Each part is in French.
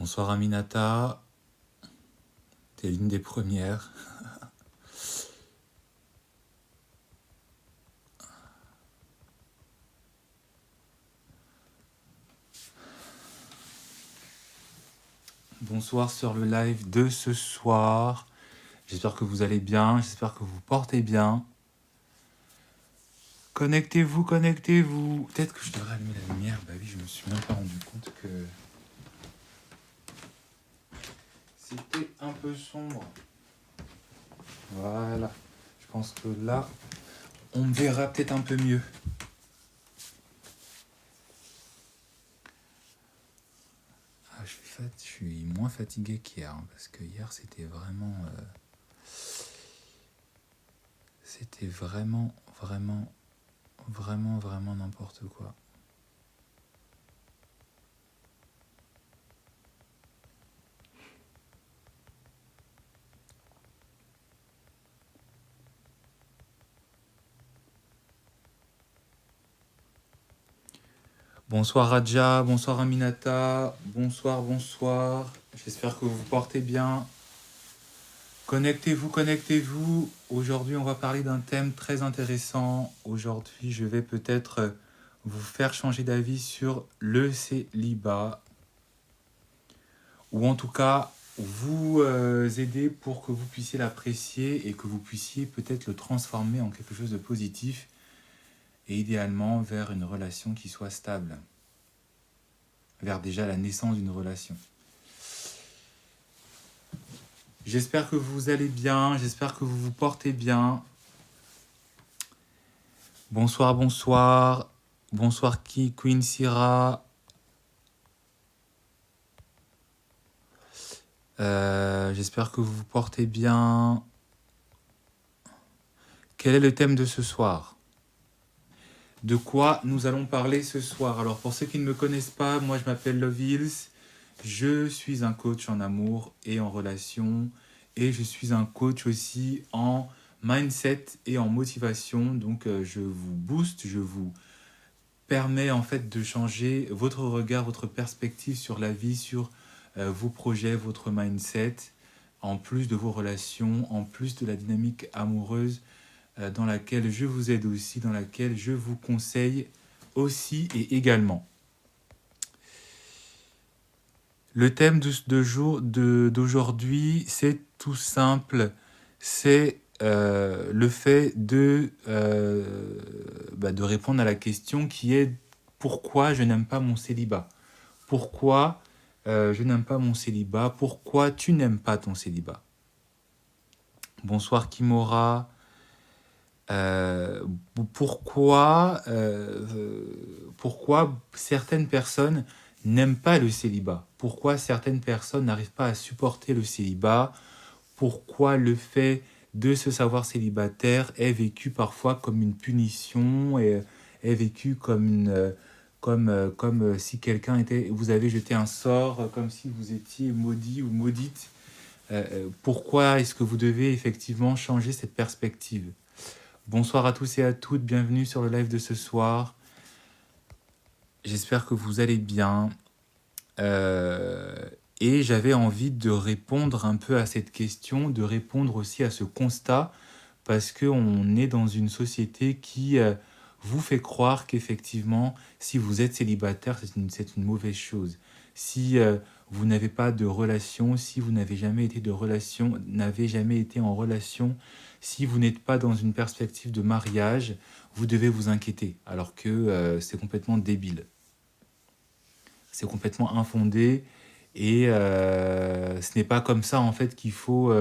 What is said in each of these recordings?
Bonsoir Aminata, t'es l'une des premières. Bonsoir sur le live de ce soir. J'espère que vous allez bien, j'espère que vous portez bien. Connectez-vous, connectez-vous. Peut-être que je devrais allumer la lumière. Bah oui, je me suis même pas rendu compte que c'était un peu sombre. Voilà. Je pense que là, on me verra peut-être un peu mieux. Ah, je suis moins fatigué qu'hier, hein, parce que hier c'était vraiment... c'était vraiment n'importe quoi. Bonsoir Raja, bonsoir Aminata, bonsoir, bonsoir. J'espère que vous vous portez bien. Connectez-vous, connectez-vous. Aujourd'hui, on va parler d'un thème très intéressant. Aujourd'hui, je vais peut-être vous faire changer d'avis sur le célibat. Ou en tout cas, vous aider pour que vous puissiez l'apprécier et que vous puissiez peut-être le transformer en quelque chose de positif et idéalement vers une relation qui soit stable. Vers déjà la naissance d'une relation. J'espère que vous allez bien, j'espère que vous vous portez bien. Bonsoir, bonsoir. Bonsoir Queen Syrah. J'espère que vous vous portez bien. Quel est le thème de ce soir ? De quoi nous allons parler ce soir ? Alors pour ceux qui ne me connaissent pas, moi je m'appelle Love Hills. Je suis un coach en amour et en relation. Et je suis un coach aussi en mindset et en motivation. Donc je vous booste, je vous permets en fait de changer votre regard, votre perspective sur la vie, sur vos projets, votre mindset, en plus de vos relations, en plus de la dynamique amoureuse dans laquelle je vous aide aussi, dans laquelle je vous conseille aussi et également. Le thème d'aujourd'hui, c'est tout simple, c'est le fait de répondre à la question qui est pourquoi je n'aime pas mon célibat ? Pourquoi je n'aime pas mon célibat ? Pourquoi tu n'aimes pas ton célibat ? Bonsoir Kimora. Pourquoi certaines personnes n'aiment pas le célibat ? Pourquoi certaines personnes n'arrivent pas à supporter le célibat ? Pourquoi le fait de se savoir célibataire est vécu parfois comme une punition et est vécu comme si quelqu'un était, vous avez jeté un sort, comme si vous étiez maudit ou maudite. Pourquoi est-ce que vous devez effectivement changer cette perspective ? Bonsoir à tous et à toutes, bienvenue sur le live de ce soir. J'espère que vous allez bien. Et j'avais envie de répondre un peu à cette question, de répondre aussi à ce constat, parce qu'on est dans une société qui vous fait croire qu'effectivement, si vous êtes célibataire, c'est une mauvaise chose. Si vous n'avez pas de relation, si vous n'avez jamais été en relation, si vous n'êtes pas dans une perspective de mariage, vous devez vous inquiéter, alors que c'est complètement débile. C'est complètement infondé et ce n'est pas comme ça en fait qu'il faut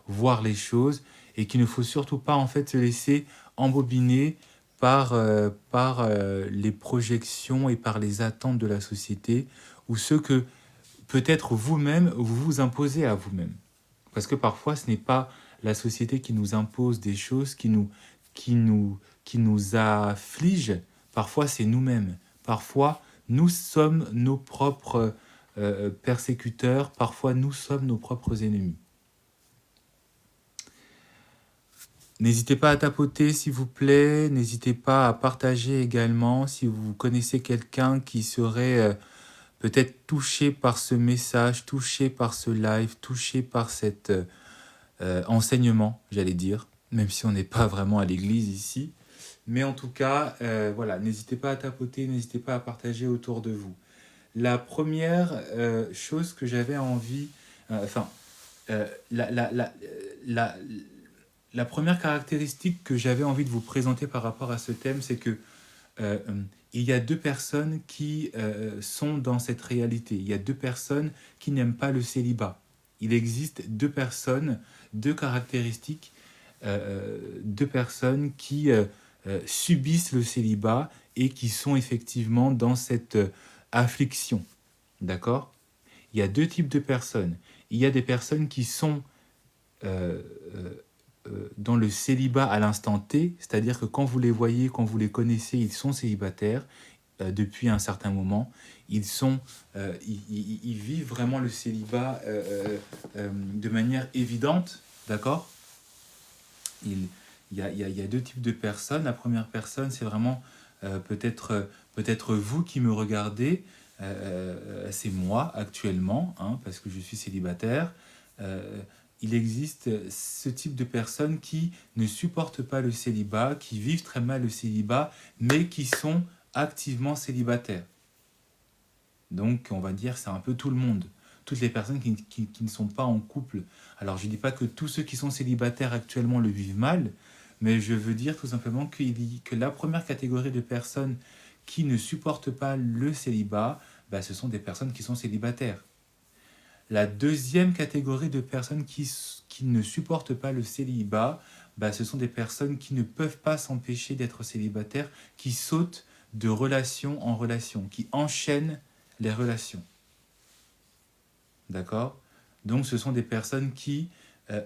voir les choses et qu'il ne faut surtout pas en fait se laisser embobiner par les projections et par les attentes de la société ou ce que peut-être vous-même vous vous imposez à vous-même. Parce que parfois ce n'est pas la société qui nous impose des choses, qui nous afflige, parfois c'est nous-mêmes. Parfois nous sommes nos propres persécuteurs, parfois nous sommes nos propres ennemis. N'hésitez pas à tapoter s'il vous plaît, n'hésitez pas à partager également si vous connaissez quelqu'un qui serait peut-être touché par ce message, touché par ce live, touché par cet enseignement, j'allais dire, même si on n'est pas vraiment à l'église ici. Mais en tout cas, voilà, n'hésitez pas à tapoter, n'hésitez pas à partager autour de vous. La première chose que j'avais envie, enfin, euh, la, la, la, la, la première caractéristique que j'avais envie de vous présenter par rapport à ce thème, c'est que euh, il y a deux personnes qui sont dans cette réalité. Il y a deux personnes qui n'aiment pas le célibat. Il existe deux personnes, deux caractéristiques, deux personnes qui subissent le célibat et qui sont effectivement dans cette affliction. D'accord? Il y a deux types de personnes. Il y a des personnes qui sont euh, euh, dans le célibat à l'instant T, c'est-à-dire que quand vous les voyez, quand vous les connaissez, ils sont célibataires depuis un certain moment. Ils vivent vraiment le célibat de manière évidente, d'accord? il, il y a deux types de personnes. La première personne, c'est vraiment peut-être vous qui me regardez. C'est moi actuellement, hein, parce que je suis célibataire. Euh, il existe ce type de personnes qui ne supportent pas le célibat, qui vivent très mal le célibat, mais qui sont activement célibataires. Donc, on va dire, c'est un peu tout le monde. Toutes les personnes qui ne sont pas en couple. Alors, je ne dis pas que tous ceux qui sont célibataires actuellement le vivent mal, mais je veux dire tout simplement que la première catégorie de personnes qui ne supportent pas le célibat, bah, ce sont des personnes qui sont célibataires. La deuxième catégorie de personnes qui ne supportent pas le célibat, bah, ce sont des personnes qui ne peuvent pas s'empêcher d'être célibataires, qui sautent de relation en relation, qui enchaînent les relations. D'accord? Donc ce sont des personnes qui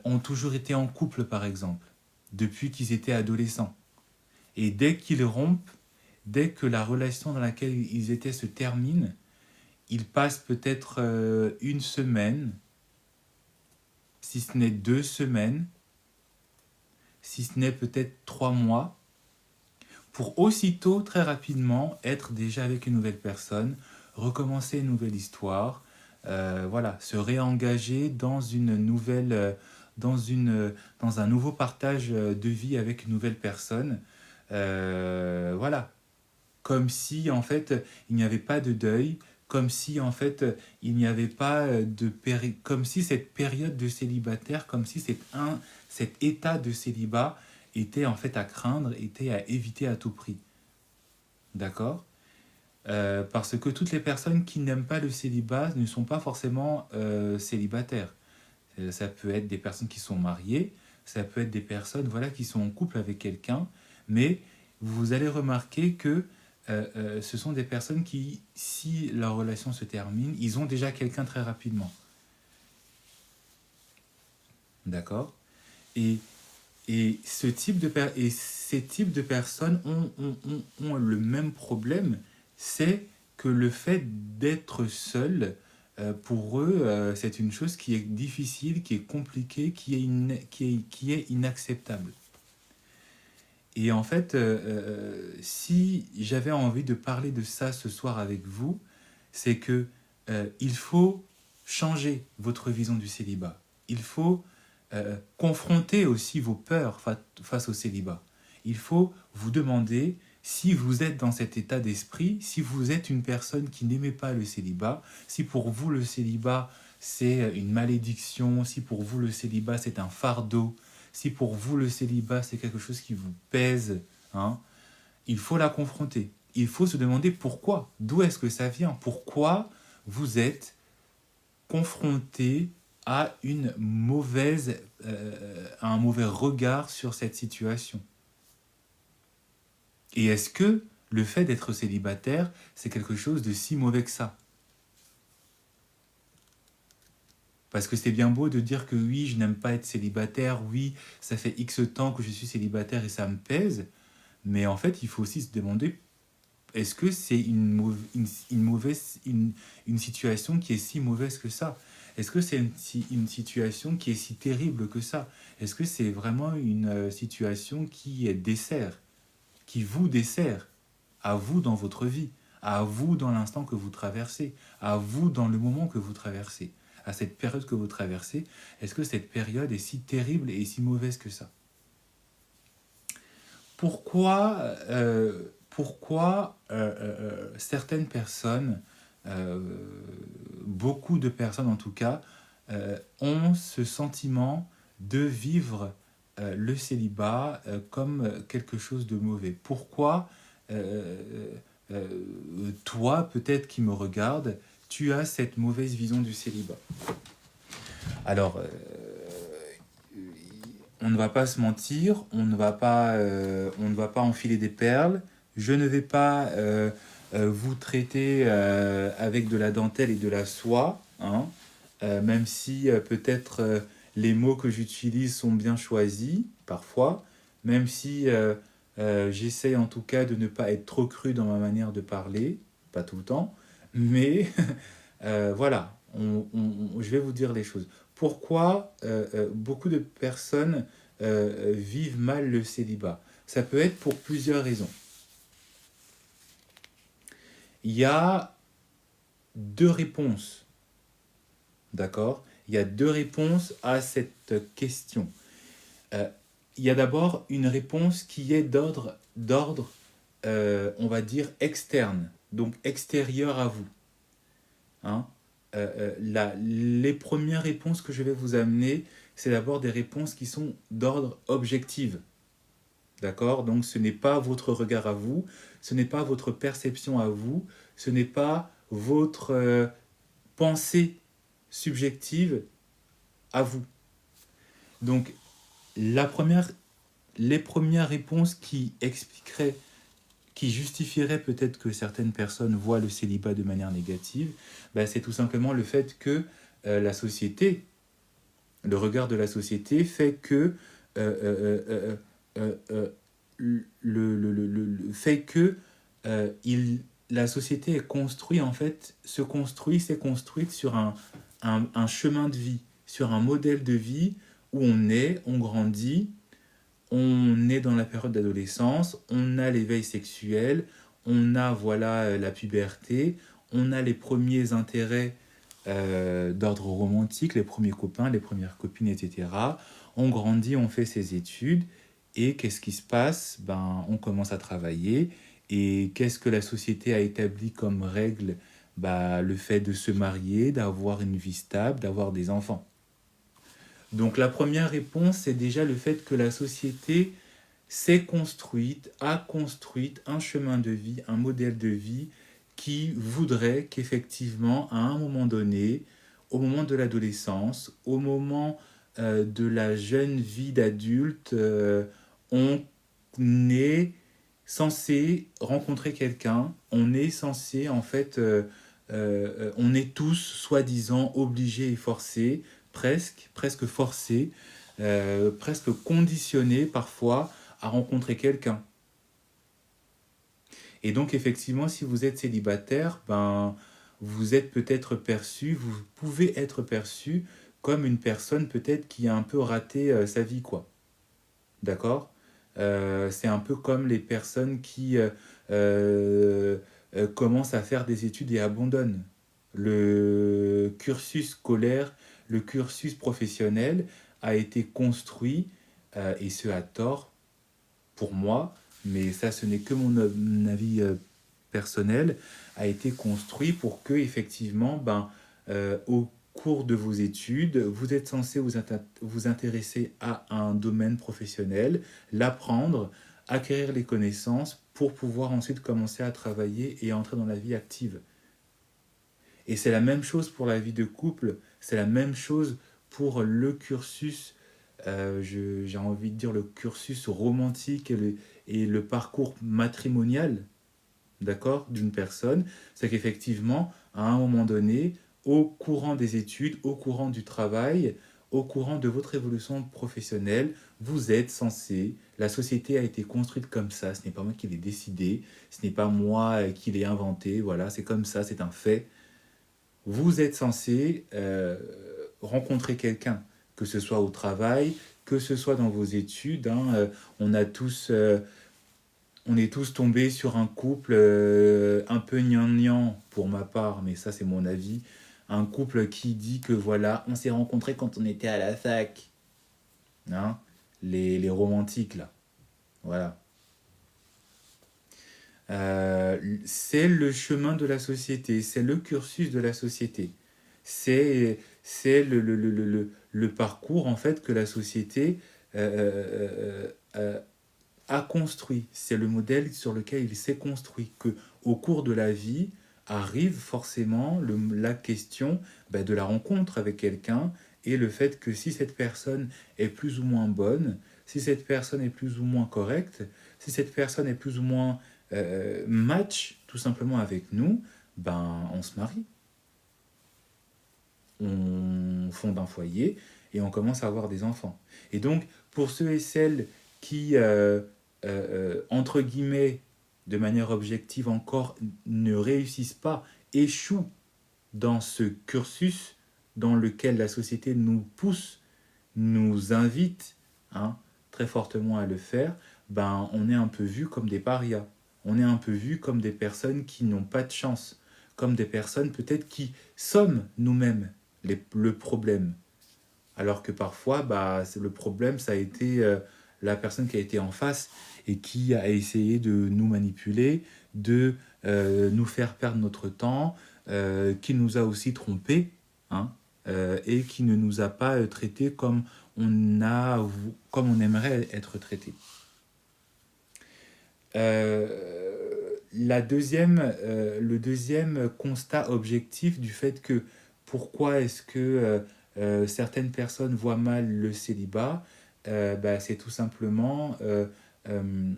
ont toujours été en couple, par exemple, depuis qu'ils étaient adolescents. Et dès qu'ils rompent, dès que la relation dans laquelle ils étaient se termine, ils passent peut-être une semaine, si ce n'est 2 semaines, si ce n'est peut-être 3 mois, pour aussitôt, très rapidement, être déjà avec une nouvelle personne, recommencer une nouvelle histoire, voilà, se réengager dans une nouvelle, dans un nouveau partage de vie avec une nouvelle personne. Voilà, comme si en fait il n'y avait pas de deuil, comme si en fait il n'y avait pas comme si cette période de célibataire, comme si cet état de célibat était en fait à craindre, était à éviter à tout prix. D'accord? Parce que toutes les personnes qui n'aiment pas le célibat ne sont pas forcément célibataires. Ça peut être des personnes qui sont mariées, ça peut être des personnes voilà, qui sont en couple avec quelqu'un, mais vous allez remarquer que ce sont des personnes qui, si leur relation se termine, ils ont déjà quelqu'un très rapidement. D'accord? et, et ces types de personnes ont le même problème, c'est que le fait d'être seul, pour eux, c'est une chose qui est difficile, qui est compliquée, qui est inacceptable. Et en fait, si j'avais envie de parler de ça ce soir avec vous, c'est que il faut changer votre vision du célibat. Il faut confronter aussi vos peurs face au célibat. Il faut vous demander si vous êtes dans cet état d'esprit, si vous êtes une personne qui n'aimait pas le célibat, si pour vous le célibat c'est une malédiction, si pour vous le célibat c'est un fardeau, si pour vous le célibat c'est quelque chose qui vous pèse, hein, il faut la confronter. Il faut se demander pourquoi, d'où est-ce que ça vient, pourquoi vous êtes confronté à à un mauvais regard sur cette situation. Et est-ce que le fait d'être célibataire, c'est quelque chose de si mauvais que ça? Parce que c'est bien beau de dire que oui, je n'aime pas être célibataire, oui, ça fait X temps que je suis célibataire et ça me pèse, mais en fait, il faut aussi se demander, est-ce que c'est une situation qui est si mauvaise que ça? Est-ce que c'est une situation qui est si terrible que ça? Est-ce que c'est vraiment une situation qui vous dessert à vous dans votre vie, à vous dans l'instant que vous traversez, à vous dans le moment que vous traversez, à cette période que vous traversez. Est-ce que cette période est si terrible et si mauvaise que ça? Pourquoi certaines personnes, euh, beaucoup de personnes en tout cas, ont ce sentiment de vivre le célibat comme quelque chose de mauvais? Pourquoi euh, euh, toi, peut-être qui me regarde, tu as cette mauvaise vision du célibat? Alors, on ne va pas se mentir, on ne va pas enfiler des perles. Je ne vais pas vous traiter avec de la dentelle et de la soie, hein, même si peut-être les mots que j'utilise sont bien choisis parfois, même si j'essaye en tout cas de ne pas être trop cru dans ma manière de parler, pas tout le temps, mais voilà, je vais vous dire les choses. Pourquoi beaucoup de personnes vivent mal le célibat? Ça peut être pour plusieurs raisons. Il y a deux réponses, d'accord? Il y a deux réponses à cette question. Euh, il y a d'abord une réponse qui est d'ordre, on va dire, externe, donc extérieur à vous. Hein. Les premières réponses que je vais vous amener, c'est d'abord des réponses qui sont d'ordre objectif. D'accord? Donc ce n'est pas votre regard à vous, ce n'est pas votre perception à vous, ce n'est pas votre pensée subjective à vous. Donc la première, les premières réponses qui expliqueraient, qui justifieraient peut-être que certaines personnes voient le célibat de manière négative, ben, c'est tout simplement le fait que la société, le regard de la société fait que fait que la société est construite en fait s'est construite sur un chemin de vie, sur un modèle de vie où on grandit, on est dans la période d'adolescence, on a l'éveil sexuel, on a voilà la puberté, on a les premiers intérêts d'ordre romantique, les premiers copains, les premières copines, etc. On grandit, on fait ses études, et qu'est-ce qui se passe? Ben, on commence à travailler, et qu'est-ce que la société a établi comme règle? Ben, le fait de se marier, d'avoir une vie stable, d'avoir des enfants. Donc la première réponse, c'est déjà le fait que la société s'est construite, a construit un chemin de vie, un modèle de vie qui voudrait qu'effectivement, à un moment donné, au moment de l'adolescence, au moment de la jeune vie d'adulte, on est censé rencontrer quelqu'un, on est censé, en fait, on est tous, soi-disant, obligés et forcés, presque forcés, presque conditionnés parfois à rencontrer quelqu'un. Et donc, effectivement, si vous êtes célibataire, ben, vous êtes peut-être perçu, vous pouvez être perçu comme une personne peut-être qui a un peu raté sa vie, quoi. D'accord? C'est un peu comme les personnes qui euh, commencent à faire des études et abandonnent. Le cursus scolaire, le cursus professionnel a été construit, et ce à tort, pour moi, mais ça ce n'est que mon avis personnel, a été construit pour que effectivement, ben, au cours de vos études, vous êtes censé vous intéresser à un domaine professionnel, l'apprendre, acquérir les connaissances pour pouvoir ensuite commencer à travailler et entrer dans la vie active. Et c'est la même chose pour la vie de couple, c'est la même chose pour le cursus, j'ai envie de dire le cursus romantique et le parcours matrimonial, d'accord, d'une personne. C'est qu'effectivement, à un moment donné, au courant des études, au courant du travail, au courant de votre évolution professionnelle, vous êtes censé, la société a été construite comme ça, ce n'est pas moi qui l'ai décidé, ce n'est pas moi qui l'ai inventé, voilà, c'est comme ça, c'est un fait. Vous êtes censé rencontrer quelqu'un, que ce soit au travail, que ce soit dans vos études, hein, on a tous on est tous tombés sur un couple un peu gnangnan pour ma part, mais ça c'est mon avis. Un couple qui dit que voilà, on s'est rencontrés quand on était à la fac. Hein, les romantiques là. Voilà. C'est le chemin de la société, c'est le cursus de la société. C'est le parcours en fait que la société a construit. C'est le modèle sur lequel il s'est construit. Que au cours de la vie arrive forcément la question de la rencontre avec quelqu'un et le fait que si cette personne est plus ou moins bonne, si cette personne est plus ou moins correcte, si cette personne est plus ou moins match tout simplement avec nous, on se marie, on fonde un foyer et on commence à avoir des enfants. Et donc, pour ceux et celles qui, entre guillemets, de manière objective encore, ne réussissent pas, échouent dans ce cursus dans lequel la société nous pousse, nous invite très fortement à le faire, on est un peu vu comme des parias. On est un peu vu comme des personnes qui n'ont pas de chance, comme des personnes peut-être qui sommes nous-mêmes le problème. Alors que parfois, le problème, ça a été la personne qui a été en face et qui a essayé de nous manipuler, de nous faire perdre notre temps, qui nous a aussi trompés, hein, et qui ne nous a pas traités comme on aimerait être traité. Le deuxième constat objectif du fait que pourquoi est-ce que certaines personnes voient mal le célibat, c'est tout simplement le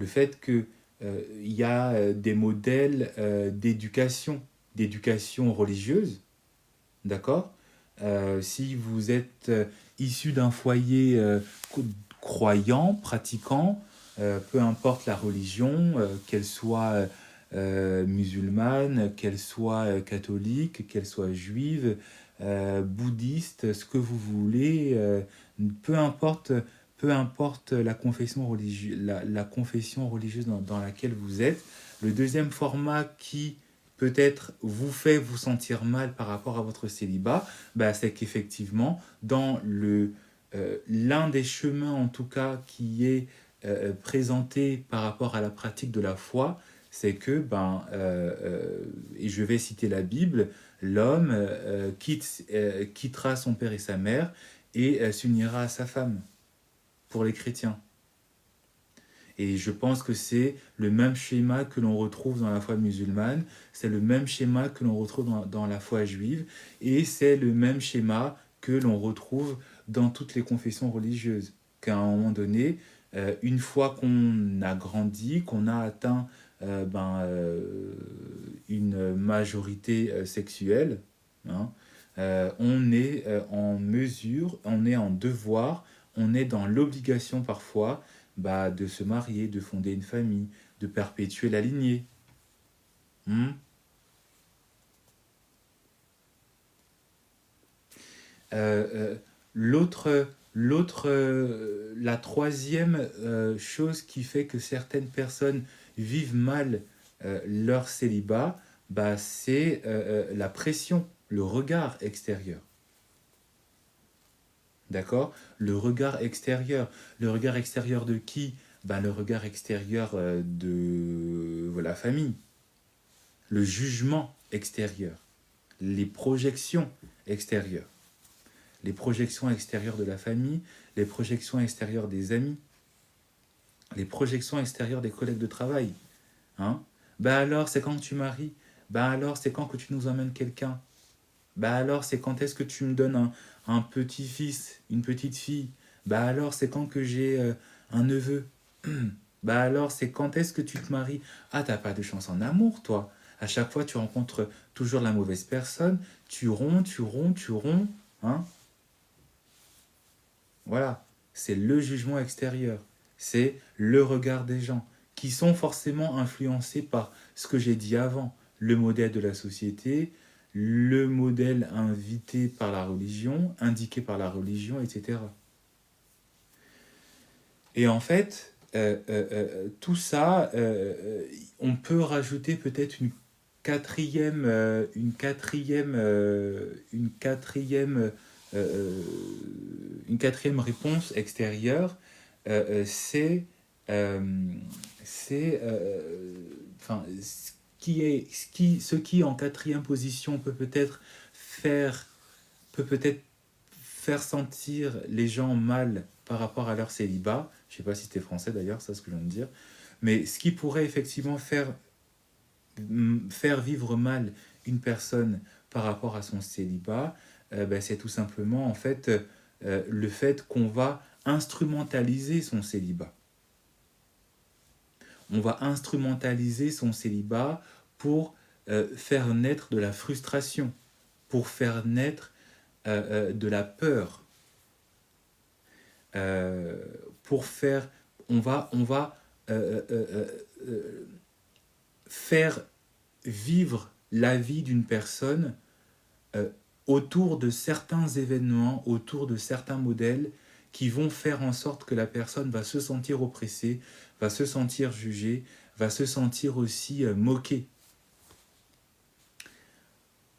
fait que il y a des modèles d'éducation religieuse, d'accord. Si vous êtes issu d'un foyer croyant, pratiquant, peu importe la religion, qu'elle soit musulmane, qu'elle soit catholique, qu'elle soit juive, bouddhiste, ce que vous voulez, peu importe, peu importe la confession religieuse, la confession religieuse dans laquelle vous êtes. Le deuxième format qui peut-être vous fait vous sentir mal par rapport à votre célibat, c'est qu'effectivement, dans l'un des chemins en tout cas qui est présenté par rapport à la pratique de la foi, c'est que, et je vais citer la Bible, l'homme quittera son père et sa mère et s'unira à sa femme, pour les chrétiens. Et je pense que c'est le même schéma que l'on retrouve dans la foi musulmane, c'est le même schéma que l'on retrouve dans la foi juive, et c'est le même schéma que l'on retrouve dans toutes les confessions religieuses. Qu'à un moment donné, une fois qu'on a grandi, qu'on a atteint une majorité sexuelle, hein, on est en mesure, on est en devoir, on est dans l'obligation parfois de se marier, de fonder une famille, de perpétuer la lignée. Hmm. La troisième chose qui fait que certaines personnes vivent mal leur célibat, c'est la pression, le regard extérieur. D'accord? Le regard extérieur. Le regard extérieur de qui? Le regard extérieur de la famille. Le jugement extérieur. Les projections extérieures. Les projections extérieures de la famille, les projections extérieures des amis, les projections extérieures des collègues de travail. Hein? Alors, c'est quand tu maries. Alors, c'est quand que tu nous emmènes quelqu'un. Alors, c'est quand est-ce que tu me donnes un petit-fils, une petite-fille. Alors, c'est quand que j'ai un neveu. Alors, c'est quand est-ce que tu te maries. Ah, t'as pas de chance en amour, toi. À chaque fois, tu rencontres toujours la mauvaise personne. Tu ronds. Hein? Voilà. C'est le jugement extérieur. C'est le regard des gens qui sont forcément influencés par ce que j'ai dit avant. Le modèle de la société, le modèle invité par la religion, indiqué par la religion, etc. Et en fait, tout ça, on peut rajouter peut-être une quatrième réponse extérieure, c'est euh, c'est enfin ce qui en quatrième position peut peut-être faire sentir les gens mal par rapport à leur célibat. Je sais pas si c'était français d'ailleurs, ça ce que je viens de dire. Mais ce qui pourrait effectivement faire vivre mal une personne par rapport à son célibat, ben, c'est tout simplement en fait le fait qu'on va instrumentaliser son célibat. On va instrumentaliser son célibat pour faire naître de la frustration, pour faire naître de la peur, euh, pour faire, on va faire vivre la vie d'une personne euh, autour de certains événements, autour de certains modèles qui vont faire en sorte que la personne va se sentir oppressée, va se sentir jugée, va se sentir aussi moquée.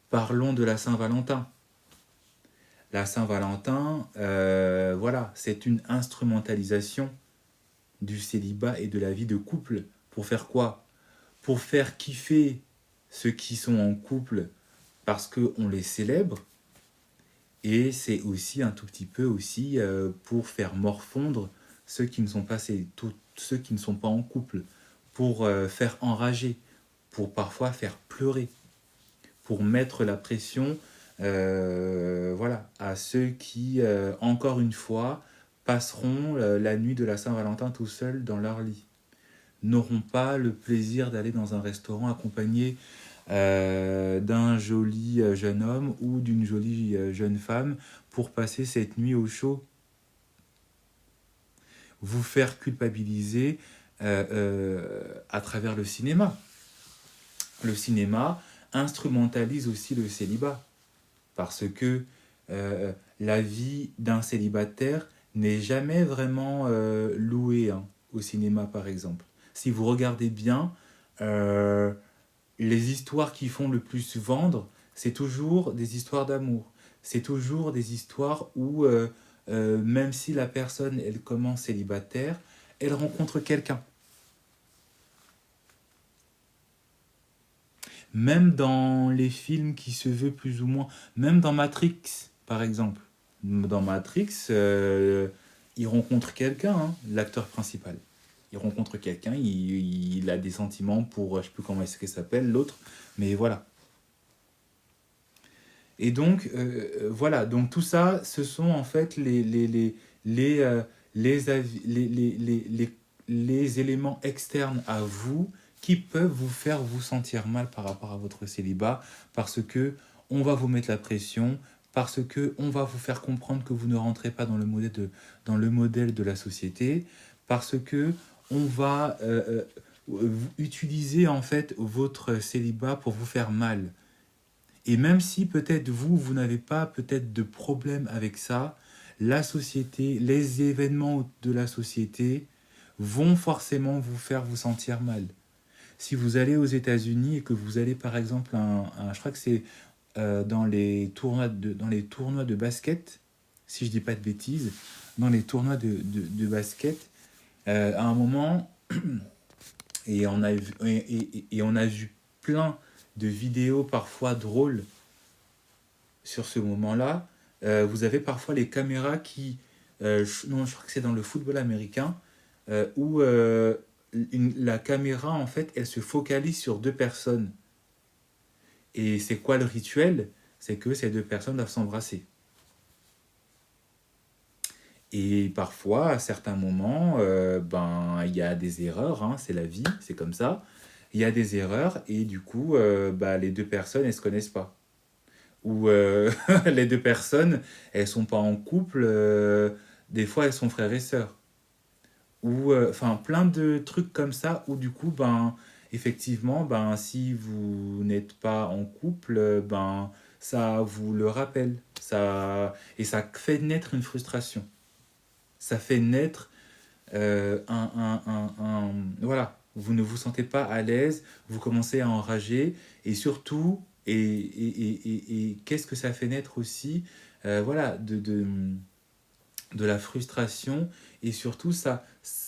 Parlons de la Saint-Valentin. La Saint-Valentin, voilà, c'est une instrumentalisation du célibat et de la vie de couple. Pour faire quoi? Pour faire kiffer ceux qui sont en couple parce qu'on les célèbre. Et c'est aussi un tout petit peu aussi pour faire morfondre ceux qui ne sont pas, ceux qui ne sont pas en couple. Pour faire enrager. Pour parfois faire pleurer. Pour mettre la pression voilà, à ceux qui, encore une fois, passeront la nuit de la Saint-Valentin tout seuls dans leur lit. N'auront pas le plaisir d'aller dans un restaurant accompagné d'un joli jeune homme ou d'une jolie jeune femme pour passer cette nuit au chaud. Vous faire culpabiliser à travers le cinéma. Le cinéma instrumentalise aussi le célibat parce que la vie d'un célibataire n'est jamais vraiment louée hein, au cinéma par exemple. Si vous regardez bien, les histoires qui font le plus vendre, c'est toujours des histoires d'amour. C'est toujours des histoires où, même si la personne, elle commence célibataire, elle rencontre quelqu'un. Même dans les films qui se veulent plus ou moins, même dans Matrix, par exemple. Dans Matrix, il rencontre quelqu'un, hein, l'acteur principal. Il rencontre quelqu'un, il a des sentiments pour, je ne sais plus comment est-ce qu'il s'appelle, l'autre, mais voilà. Et donc, voilà, donc tout ça, ce sont en fait les éléments externes à vous qui peuvent vous faire vous sentir mal par rapport à votre célibat, parce que on va vous mettre la pression, parce que on va vous faire comprendre que vous ne rentrez pas dans le modèle de la société, parce que on va utiliser en fait votre célibat pour vous faire mal. Et même si peut-être vous n'avez pas peut-être de problème avec ça, la société, les événements de la société vont forcément vous faire vous sentir mal. Si vous allez aux États-Unis et que vous allez par exemple, je crois que c'est dans les tournois de basket, si je dis pas de bêtises, dans les tournois de basket, à un moment, et on a vu plein de vidéos parfois drôles sur ce moment-là. Vous avez parfois les caméras qui... non, je crois que c'est dans le football américain, où la caméra, en fait, elle se focalise sur deux personnes. Et c'est quoi le rituel? C'est que ces deux personnes doivent s'embrasser. Et parfois, à certains moments, ben, il y a des erreurs, hein, c'est la vie, c'est comme ça. Il y a des erreurs et du coup, bah, les deux personnes, elles se connaissent pas. Ou les deux personnes, elles sont pas en couple, des fois elles sont frères et sœurs. Ou enfin plein de trucs comme ça où du coup, ben, effectivement, ben, si vous n'êtes pas en couple, ben, ça vous le rappelle. Ça, et ça fait naître une frustration. Ça fait naître voilà, vous ne vous sentez pas à l'aise, vous commencez à enrager, et surtout, et qu'est-ce que ça fait naître aussi, voilà, de la frustration, et surtout ça,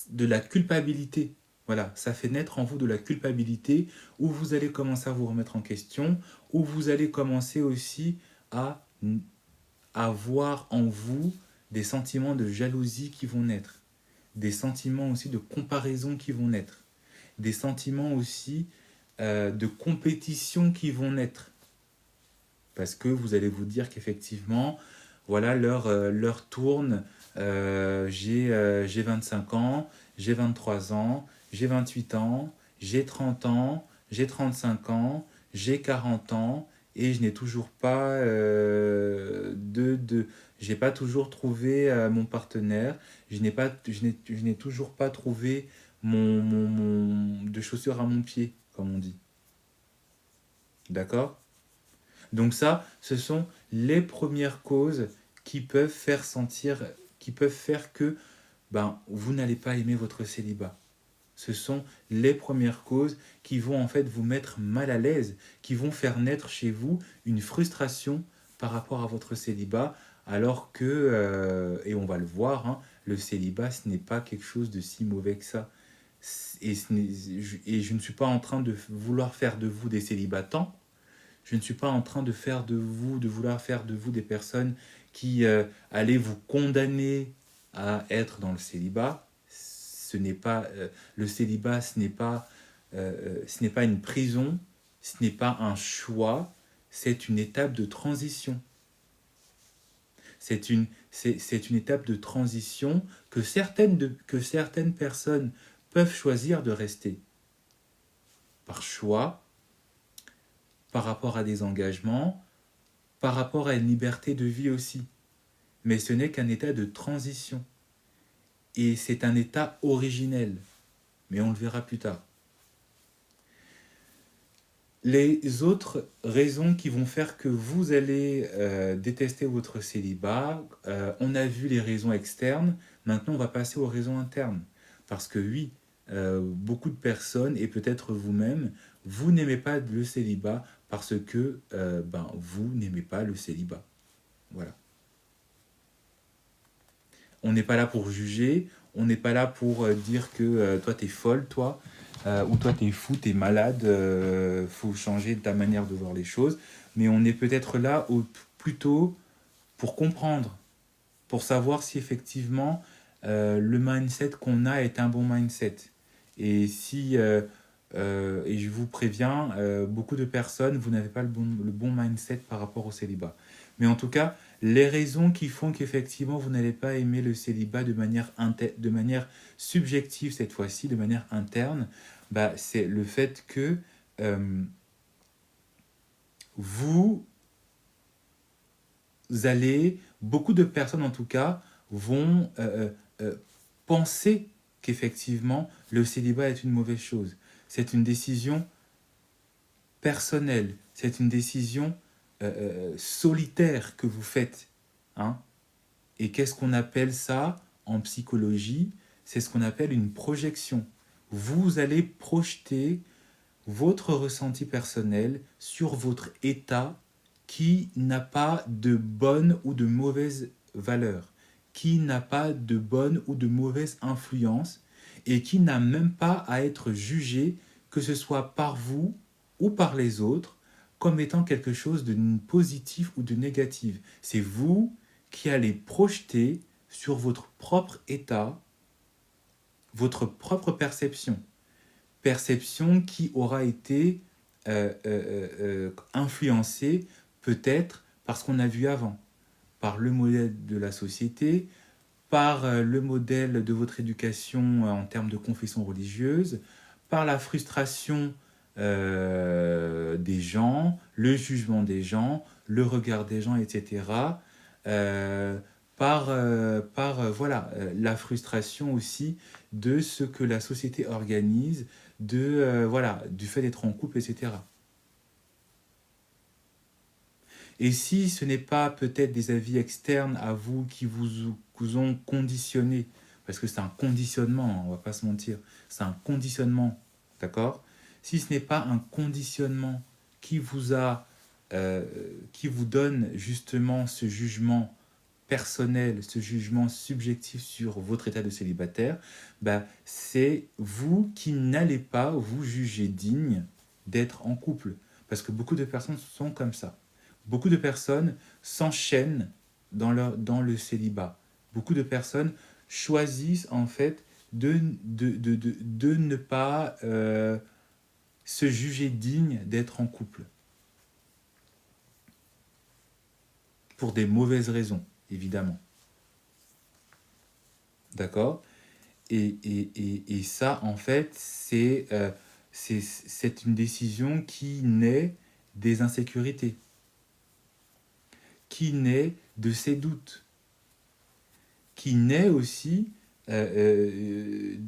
de la culpabilité. Voilà, ça fait naître en vous de la culpabilité, où vous allez commencer à vous remettre en question, où vous allez commencer aussi à voir en vous des sentiments de jalousie qui vont naître, des sentiments aussi de comparaison qui vont naître, des sentiments aussi de compétition qui vont naître. Parce que vous allez vous dire qu'effectivement, voilà, l'heure tourne, j'ai 25 ans, j'ai 23 ans, j'ai 28 ans, j'ai 30 ans, j'ai 35 ans, j'ai 40 ans, et je n'ai toujours pas j'ai pas toujours trouvé mon partenaire, je n'ai toujours pas trouvé de chaussures à mon pied, comme on dit. D'accord? Donc ça, ce sont les premières causes qui peuvent faire sentir, qui peuvent faire que vous n'allez pas aimer votre célibat. Ce sont les premières causes qui vont en fait vous mettre mal à l'aise, qui vont faire naître chez vous une frustration par rapport à votre célibat, alors que, et on va le voir, hein, le célibat, ce n'est pas quelque chose de si mauvais que ça. Et je ne suis pas en train de vouloir faire de vous des célibatants, je ne suis pas en train de vouloir faire de vous des personnes qui allaient vous condamner à être dans le célibat. Ce n'est pas le célibat, ce n'est pas une prison, ce n'est pas un choix, c'est une étape de transition. C'est une étape de transition que certaines personnes peuvent choisir de rester par choix, par rapport à des engagements, par rapport à une liberté de vie aussi. Mais ce n'est qu'un état de transition. Et c'est un état originel. Mais on le verra plus tard. Les autres raisons qui vont faire que vous allez détester votre célibat, on a vu les raisons externes, maintenant on va passer aux raisons internes. Parce que oui, beaucoup de personnes, et peut-être vous-même, vous n'aimez pas le célibat parce que vous n'aimez pas le célibat. Voilà. On n'est pas là pour juger, on n'est pas là pour dire que toi t'es folle, toi, ou toi t'es fou, t'es malade, faut changer ta manière de voir les choses. Mais on est peut-être là plutôt pour comprendre, pour savoir si effectivement le mindset qu'on a est un bon mindset. Et si, et je vous préviens, beaucoup de personnes, vous n'avez pas le bon mindset par rapport au célibat. Mais en tout cas, les raisons qui font qu'effectivement vous n'allez pas aimer le célibat de manière subjective cette fois-ci, de manière interne, c'est le fait que vous allez, beaucoup de personnes en tout cas, vont penser qu'effectivement le célibat est une mauvaise chose. C'est une décision personnelle, c'est une décision solitaire que vous faites. Hein. Et qu'est-ce qu'on appelle ça en psychologie? C'est ce qu'on appelle une projection. Vous allez projeter votre ressenti personnel sur votre état qui n'a pas de bonne ou de mauvaise valeur, qui n'a pas de bonne ou de mauvaise influence et qui n'a même pas à être jugé, que ce soit par vous ou par les autres, comme étant quelque chose de positif ou de négatif. C'est vous qui allez projeter sur votre propre état, votre propre perception. Perception qui aura été influencée peut-être par ce qu'on a vu avant, par le modèle de la société, par le modèle de votre éducation en termes de confession religieuse, par la frustration des gens, le jugement des gens, le regard des gens, etc. Par la frustration aussi de ce que la société organise, du fait d'être en couple, etc. Et si ce n'est pas peut-être des avis externes à vous qui vous ont conditionné, parce que c'est un conditionnement, hein, on ne va pas se mentir, c'est un conditionnement, d'accord? Si ce n'est pas un conditionnement qui vous a, qui vous donne justement ce jugement personnel, ce jugement subjectif sur votre état de célibataire, bah, c'est vous qui n'allez pas vous juger digne d'être en couple. Parce que beaucoup de personnes sont comme ça. Beaucoup de personnes s'enchaînent dans le célibat. Beaucoup de personnes choisissent en fait de ne pas se juger digne d'être en couple. Pour des mauvaises raisons, évidemment. D'accord? Et ça, en fait, c'est une décision qui naît des insécurités, qui naît de ses doutes, qui naît aussi d'une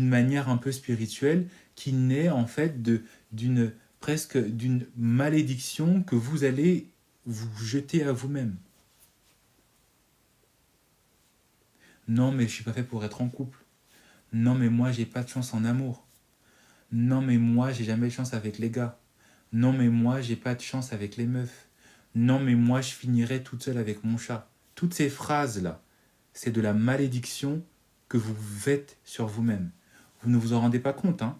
manière un peu spirituelle, qui naît en fait d'une presque d'une malédiction que vous allez vous jeter à vous-même. Non, mais je suis pas fait pour être en couple. Non, mais moi, j'ai pas de chance en amour. Non, mais moi, j'ai jamais de chance avec les gars. Non, mais moi, j'ai pas de chance avec les meufs. Non, mais moi, je finirai toute seule avec mon chat. Toutes ces phrases-là, c'est de la malédiction que vous faites sur vous-même. Vous ne vous en rendez pas compte, hein.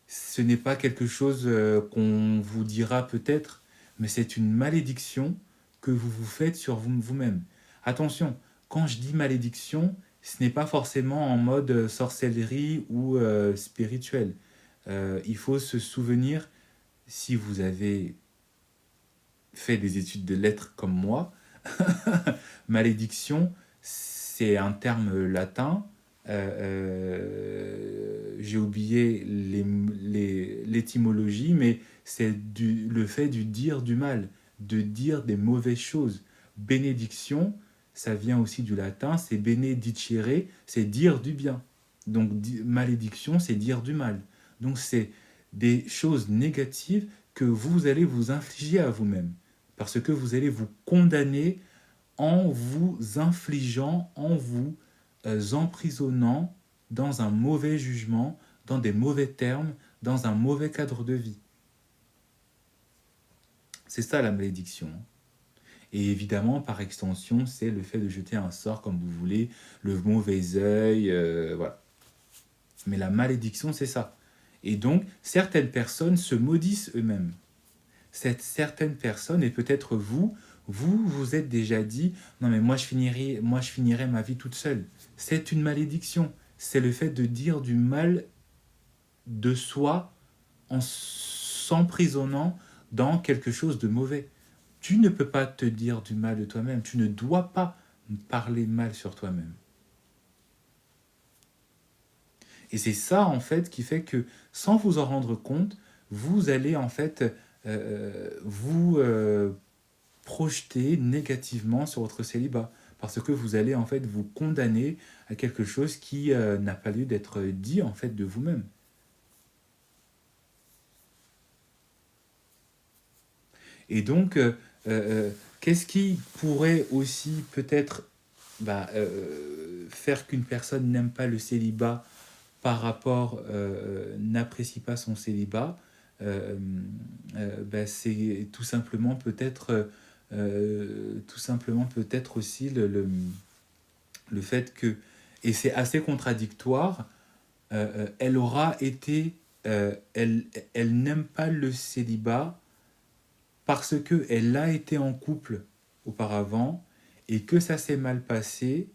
Ce n'est pas quelque chose qu'on vous dira peut-être, mais c'est une malédiction que vous vous faites sur vous-même. Attention, quand je dis malédiction, ce n'est pas forcément en mode sorcellerie ou spirituel. Il faut se souvenir, si vous avez fait des études de lettres comme moi, malédiction, c'est un terme latin. J'ai oublié l'étymologie, mais c'est le fait de dire du mal, de dire des mauvaises choses. Bénédiction, ça vient aussi du latin, c'est benedicere, c'est dire du bien. Donc malédiction, c'est dire du mal. Donc c'est des choses négatives que vous allez vous infliger à vous-même. Parce que vous allez vous condamner en vous infligeant, en vous emprisonnant dans un mauvais jugement, dans des mauvais termes, dans un mauvais cadre de vie. C'est ça la malédiction. Et évidemment, par extension, c'est le fait de jeter un sort comme vous voulez, le mauvais œil, voilà. Mais la malédiction, c'est ça. Et donc, certaines personnes se maudissent eux-mêmes. Certaines personnes, et peut-être vous vous êtes déjà dit, non mais moi je finirai ma vie toute seule. C'est une malédiction. C'est le fait de dire du mal de soi en s'emprisonnant dans quelque chose de mauvais. Tu ne peux pas te dire du mal de toi-même. Tu ne dois pas parler mal sur toi-même. Et c'est ça, en fait, qui fait que, sans vous en rendre compte, vous allez, en fait, vous projeter négativement sur votre célibat. Parce que vous allez, en fait, vous condamner à quelque chose qui n'a pas lieu d'être dit, en fait, de vous-même. Et donc, qu'est-ce qui pourrait aussi peut-être faire qu'une personne n'aime pas le célibat par rapport, n'apprécie pas son célibat, c'est tout simplement peut-être aussi le fait que, et c'est assez contradictoire, elle aura été, elle n'aime pas le célibat parce qu'elle a été en couple auparavant et que ça s'est mal passé,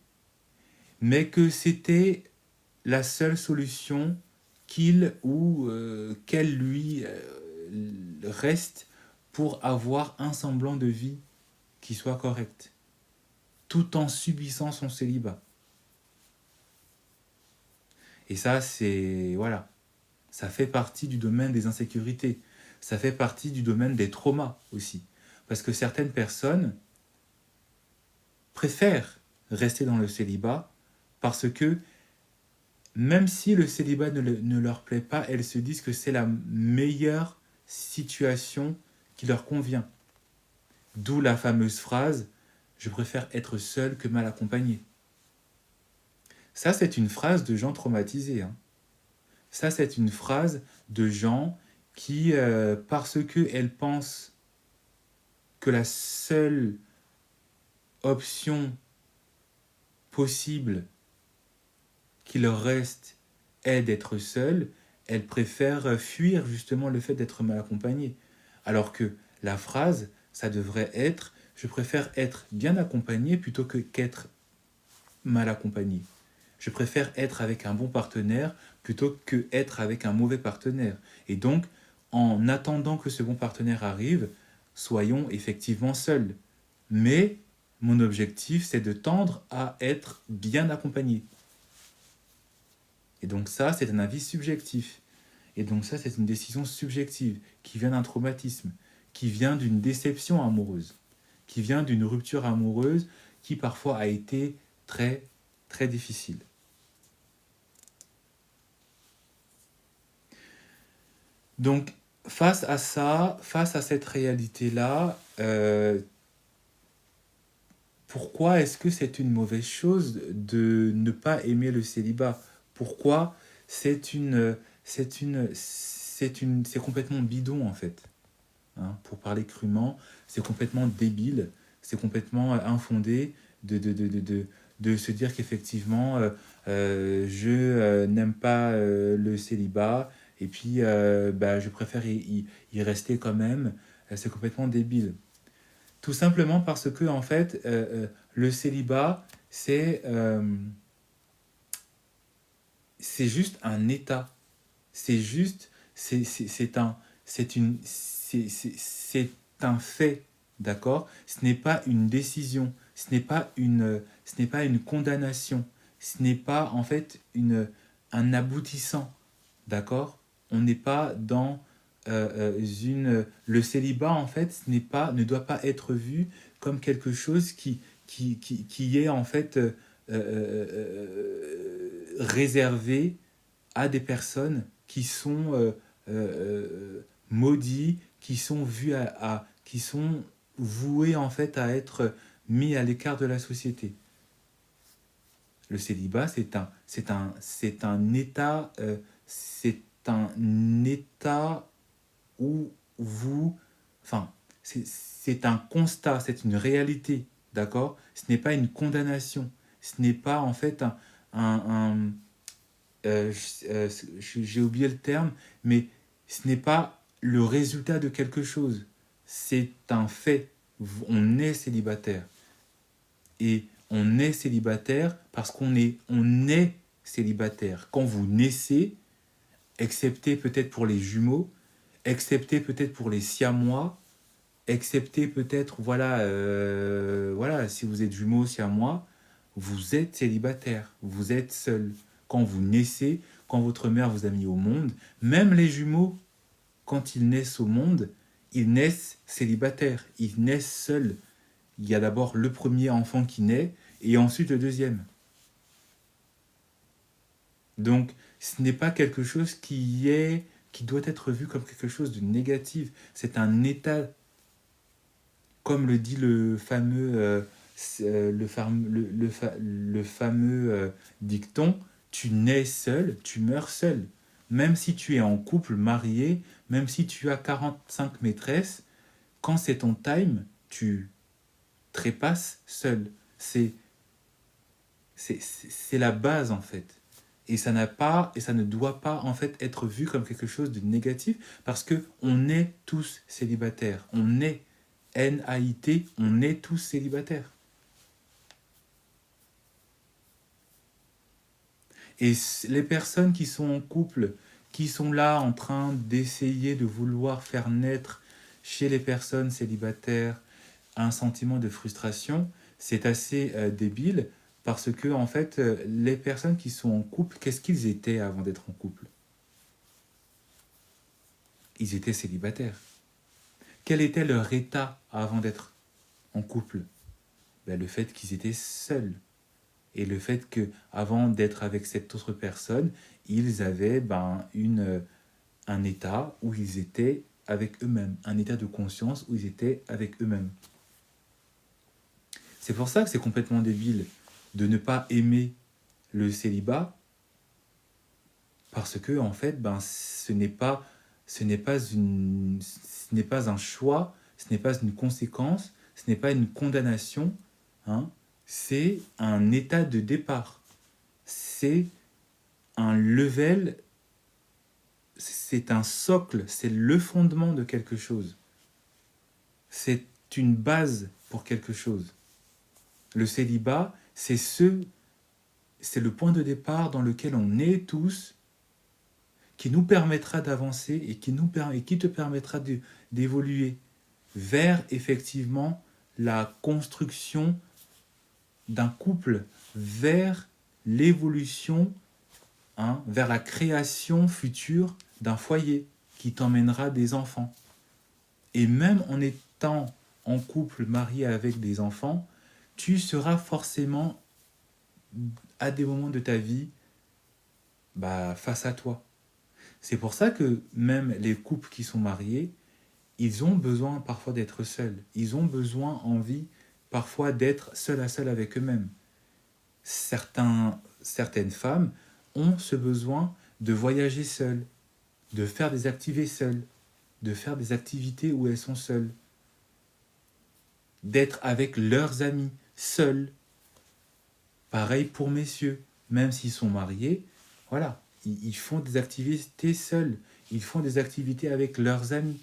mais que c'était la seule solution qu'il ou qu'elle lui reste pour avoir un semblant de vie qui soit correct, tout en subissant son célibat. Et ça, c'est... Voilà. Ça fait partie du domaine des insécurités. Ça fait partie du domaine des traumas aussi. Parce que certaines personnes préfèrent rester dans le célibat parce que même si le célibat ne leur plaît pas, elles se disent que c'est la meilleure situation qui leur convient. D'où la fameuse phrase « Je préfère être seul que mal accompagné ». Ça, c'est une phrase de gens traumatisés, hein. Ça, c'est une phrase de gens qui, parce qu'elles pensent que la seule option possible qui leur reste est d'être seules, elles préfèrent fuir justement le fait d'être mal accompagnées. Alors que la phrase, ça devrait être « je préfère être bien accompagné plutôt que qu'être mal accompagné. Je préfère être avec un bon partenaire plutôt que être avec un mauvais partenaire. Et donc, en attendant que ce bon partenaire arrive, soyons effectivement seuls. Mais mon objectif, c'est de tendre à être bien accompagné. Et donc ça, c'est un avis subjectif. Et donc ça, c'est une décision subjective qui vient d'un traumatisme, qui vient d'une déception amoureuse, qui vient d'une rupture amoureuse qui parfois a été très, très difficile. Donc, face à ça, face à cette réalité-là, pourquoi est-ce que c'est une mauvaise chose de ne pas aimer le célibat? Pourquoi c'est complètement bidon en fait, hein, pour parler crûment, c'est complètement débile, c'est complètement infondé de se dire qu'effectivement je n'aime pas le célibat et puis je préfère y rester quand même. C'est complètement débile. Tout simplement parce que en fait le célibat c'est juste un état. C'est juste, c'est un fait, d'accord? Ce n'est pas une décision, ce n'est pas une condamnation, ce n'est pas en fait un aboutissant, d'accord? On n'est pas dans le célibat en fait, ne doit pas être vu comme quelque chose qui est en fait réservé à des personnes qui sont maudits, qui sont qui sont voués en fait à être mis à l'écart de la société. Le célibat, c'est un état, où vous, enfin, c'est un constat, c'est une réalité, d'accord? Ce n'est pas une condamnation, ce n'est pas en fait un j'ai oublié le terme, mais ce n'est pas le résultat de quelque chose. C'est un fait. On est célibataire. Et on est célibataire parce on est célibataire. Quand vous naissez, excepté peut-être pour les jumeaux, excepté peut-être pour les siamois, excepté peut-être, voilà, si vous êtes jumeaux, siamois, vous êtes célibataire, vous êtes seul. Quand vous naissez, quand votre mère vous a mis au monde, même les jumeaux, quand ils naissent au monde, ils naissent célibataires, ils naissent seuls. Il y a d'abord le premier enfant qui naît et ensuite le deuxième. Donc, ce n'est pas quelque chose qui doit être vu comme quelque chose de négatif. C'est un état, comme le dit le fameux, le fameux dicton, tu nais seul, tu meurs seul. Même si tu es en couple, marié, même si tu as 45 maîtresses, quand c'est ton time, tu trépasses seul. C'est la base en fait. Et ça ne doit pas en fait être vu comme quelque chose de négatif parce que on est tous célibataires. On est NAIT, on est tous célibataires. Et les personnes qui sont en couple, qui sont là en train d'essayer de vouloir faire naître chez les personnes célibataires un sentiment de frustration, c'est assez débile parce que en fait, les personnes qui sont en couple, qu'est-ce qu'ils étaient avant d'être en couple? Ils étaient célibataires. Quel était leur état avant d'être en couple? Le fait qu'ils étaient seuls. Et le fait qu'avant d'être avec cette autre personne, ils avaient un état où ils étaient avec eux-mêmes, un état de conscience où ils étaient avec eux-mêmes. C'est pour ça que c'est complètement débile de ne pas aimer le célibat parce que en fait, ben, ce n'est pas un choix, ce n'est pas une conséquence, ce n'est pas une condamnation, hein, c'est un état de départ. C'est un level, c'est un socle, c'est le fondement de quelque chose. C'est une base pour quelque chose. Le célibat, c'est le point de départ dans lequel on est tous, qui nous permettra d'avancer et qui te permettra d'évoluer vers effectivement la construction d'un couple, vers l'évolution, hein, vers la création future d'un foyer qui t'emmènera des enfants. Et même en étant en couple, marié avec des enfants, tu seras forcément à des moments de ta vie face à toi. C'est pour ça que même les couples qui sont mariés, ils ont besoin parfois d'être seuls. Ils ont besoin, envie, parfois d'être seul à seul avec eux-mêmes. Certaines femmes ont ce besoin de voyager seules, de faire des activités seules, de faire des activités où elles sont seules, d'être avec leurs amis, seuls. Pareil pour messieurs, même s'ils sont mariés, voilà, ils font des activités seuls, ils font des activités avec leurs amis.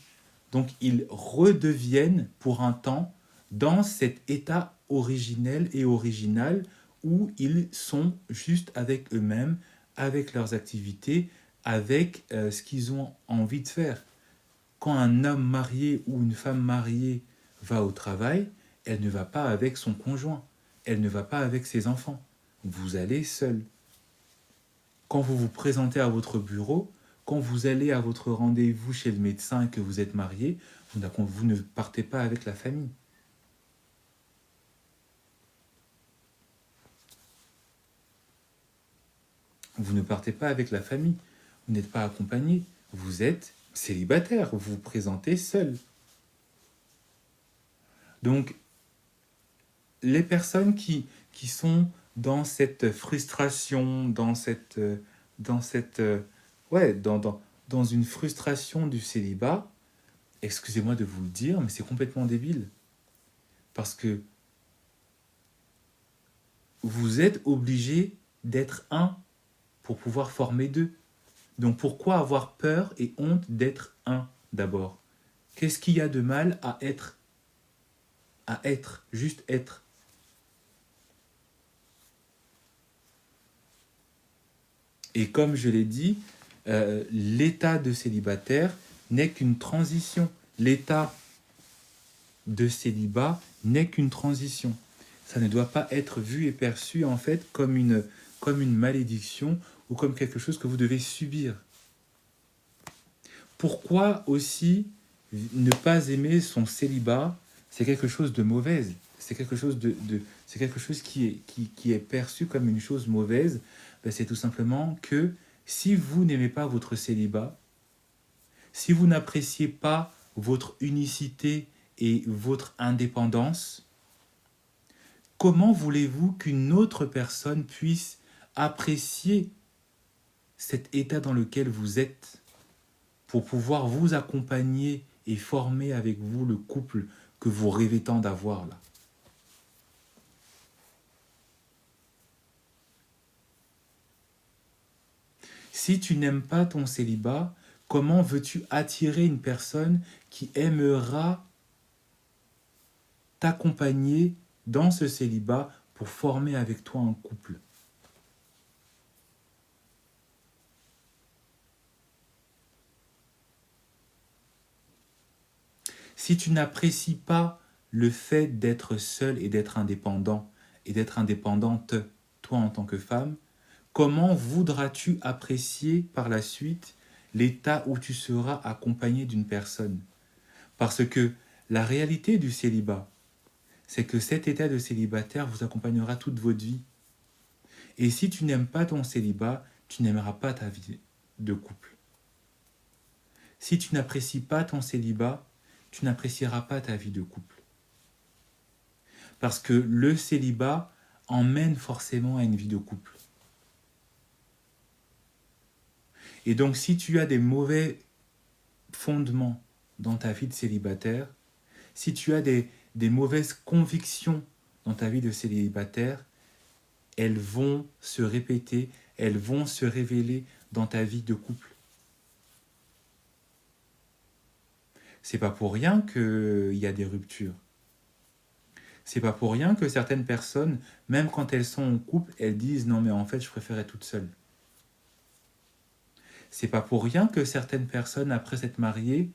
Donc ils redeviennent pour un temps dans cet état originel et original où ils sont juste avec eux-mêmes, avec leurs activités, avec ce qu'ils ont envie de faire. Quand un homme marié ou une femme mariée va au travail, elle ne va pas avec son conjoint, elle ne va pas avec ses enfants. Vous allez seul. Quand vous vous présentez à votre bureau, quand vous allez à votre rendez-vous chez le médecin et que vous êtes marié, vous ne partez pas avec la famille. Vous ne partez pas avec la famille. Vous n'êtes pas accompagné. Vous êtes célibataire. Vous vous présentez seul. Donc, les personnes qui sont dans cette frustration, dans une frustration du célibat, excusez-moi de vous le dire, mais c'est complètement débile. Parce que vous êtes obligé d'être un pour pouvoir former deux. Donc pourquoi avoir peur et honte d'être un d'abord? Qu'est-ce qu'il y a de mal à être? À être, juste être. Et comme je l'ai dit, l'état de célibataire n'est qu'une transition. L'état de célibat n'est qu'une transition. Ça ne doit pas être vu et perçu en fait comme une malédiction ou comme quelque chose que vous devez subir. Pourquoi aussi ne pas aimer son célibat? C'est quelque chose de mauvaise. C'est quelque chose c'est quelque chose qui est perçu comme une chose mauvaise. C'est tout simplement que si vous n'aimez pas votre célibat, si vous n'appréciez pas votre unicité et votre indépendance, comment voulez-vous qu'une autre personne puisse apprécier cet état dans lequel vous êtes pour pouvoir vous accompagner et former avec vous le couple que vous rêvez tant d'avoir là? Si tu n'aimes pas ton célibat, comment veux-tu attirer une personne qui aimera t'accompagner dans ce célibat pour former avec toi un couple? Si tu n'apprécies pas le fait d'être seul et d'être indépendant, et d'être indépendante, toi en tant que femme, comment voudras-tu apprécier par la suite l'état où tu seras accompagné d'une personne? Parce que la réalité du célibat, c'est que cet état de célibataire vous accompagnera toute votre vie. Et si tu n'aimes pas ton célibat, tu n'aimeras pas ta vie de couple. Si tu n'apprécies pas ton célibat, tu n'apprécieras pas ta vie de couple. Parce que le célibat emmène forcément à une vie de couple. Et donc, si tu as des mauvais fondements dans ta vie de célibataire, si tu as des mauvaises convictions dans ta vie de célibataire, elles vont se répéter, elles vont se révéler dans ta vie de couple. C'est pas pour rien qu'il y a des ruptures. C'est pas pour rien que certaines personnes, même quand elles sont en couple, elles disent non mais en fait je préfère être toute seule. C'est pas pour rien que certaines personnes après s'être mariées,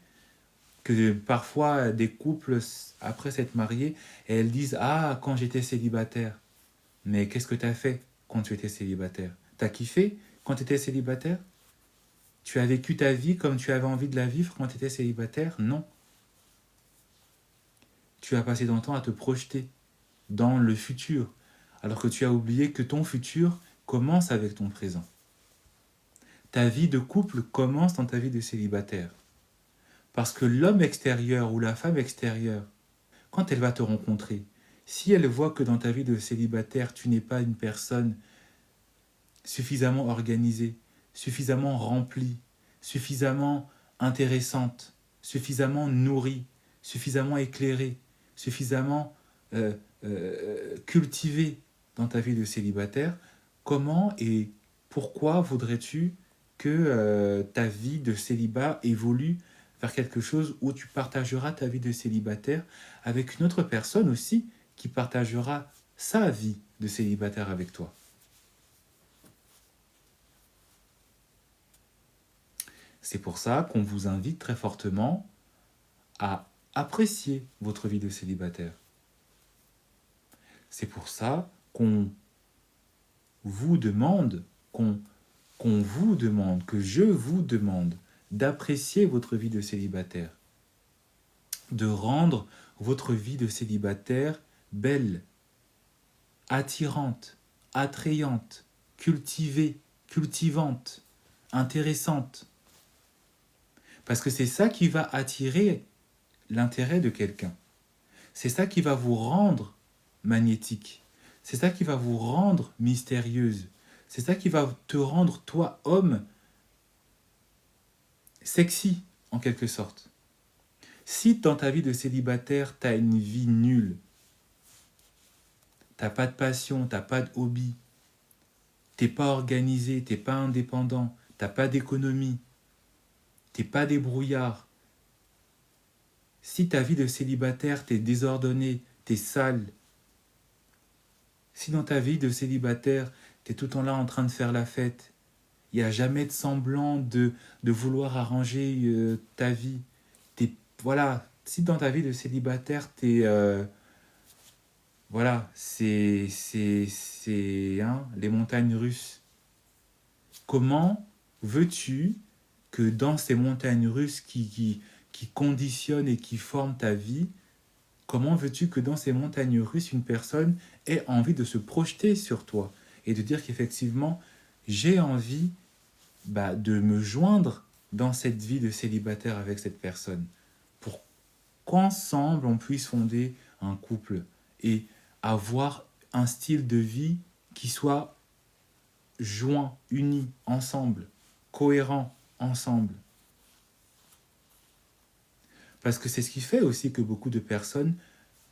que parfois des couples après s'être mariés, elles disent ah quand j'étais célibataire. Mais qu'est-ce que tu as fait quand tu étais célibataire? T'as kiffé quand tu étais célibataire? Tu as vécu ta vie comme tu avais envie de la vivre quand tu étais célibataire? Non. Tu as passé ton temps à te projeter dans le futur, alors que tu as oublié que ton futur commence avec ton présent. Ta vie de couple commence dans ta vie de célibataire. Parce que l'homme extérieur ou la femme extérieure, quand elle va te rencontrer, si elle voit que dans ta vie de célibataire, tu n'es pas une personne suffisamment organisée, suffisamment remplie, suffisamment intéressante, suffisamment nourrie, suffisamment éclairée, suffisamment cultivée dans ta vie de célibataire, comment et pourquoi voudrais-tu que ta vie de célibat évolue vers quelque chose où tu partageras ta vie de célibataire avec une autre personne aussi qui partagera sa vie de célibataire avec toi. C'est pour ça qu'on vous invite très fortement à apprécier votre vie de célibataire. C'est pour ça qu'on vous demande, que je vous demande d'apprécier votre vie de célibataire, de rendre votre vie de célibataire belle, attirante, attrayante, cultivée, cultivante, intéressante. Parce que c'est ça qui va attirer l'intérêt de quelqu'un. C'est ça qui va vous rendre magnétique. C'est ça qui va vous rendre mystérieuse. C'est ça qui va te rendre, toi, homme, sexy, en quelque sorte. Si dans ta vie de célibataire, tu as une vie nulle, tu n'as pas de passion, tu n'as pas de hobby, tu n'es pas organisé, tu n'es pas indépendant, tu n'as pas d'économie, tu n'es pas débrouillard, si ta vie de célibataire, t'es désordonnée, t'es sale, si dans ta vie de célibataire, t'es tout le temps là en train de faire la fête, il n'y a jamais de semblant de vouloir arranger ta vie, voilà, si dans ta vie de célibataire, voilà, c'est les montagnes russes. Comment veux-tu que dans ces montagnes russes qui conditionnent et qui forment ta vie, comment veux-tu que dans ces montagnes russes, une personne ait envie de se projeter sur toi et de dire qu'effectivement, j'ai envie de me joindre dans cette vie de célibataire avec cette personne pour qu'ensemble, on puisse fonder un couple et avoir un style de vie qui soit joint, uni, ensemble, cohérent, ensemble. Parce que c'est ce qui fait aussi que beaucoup de personnes,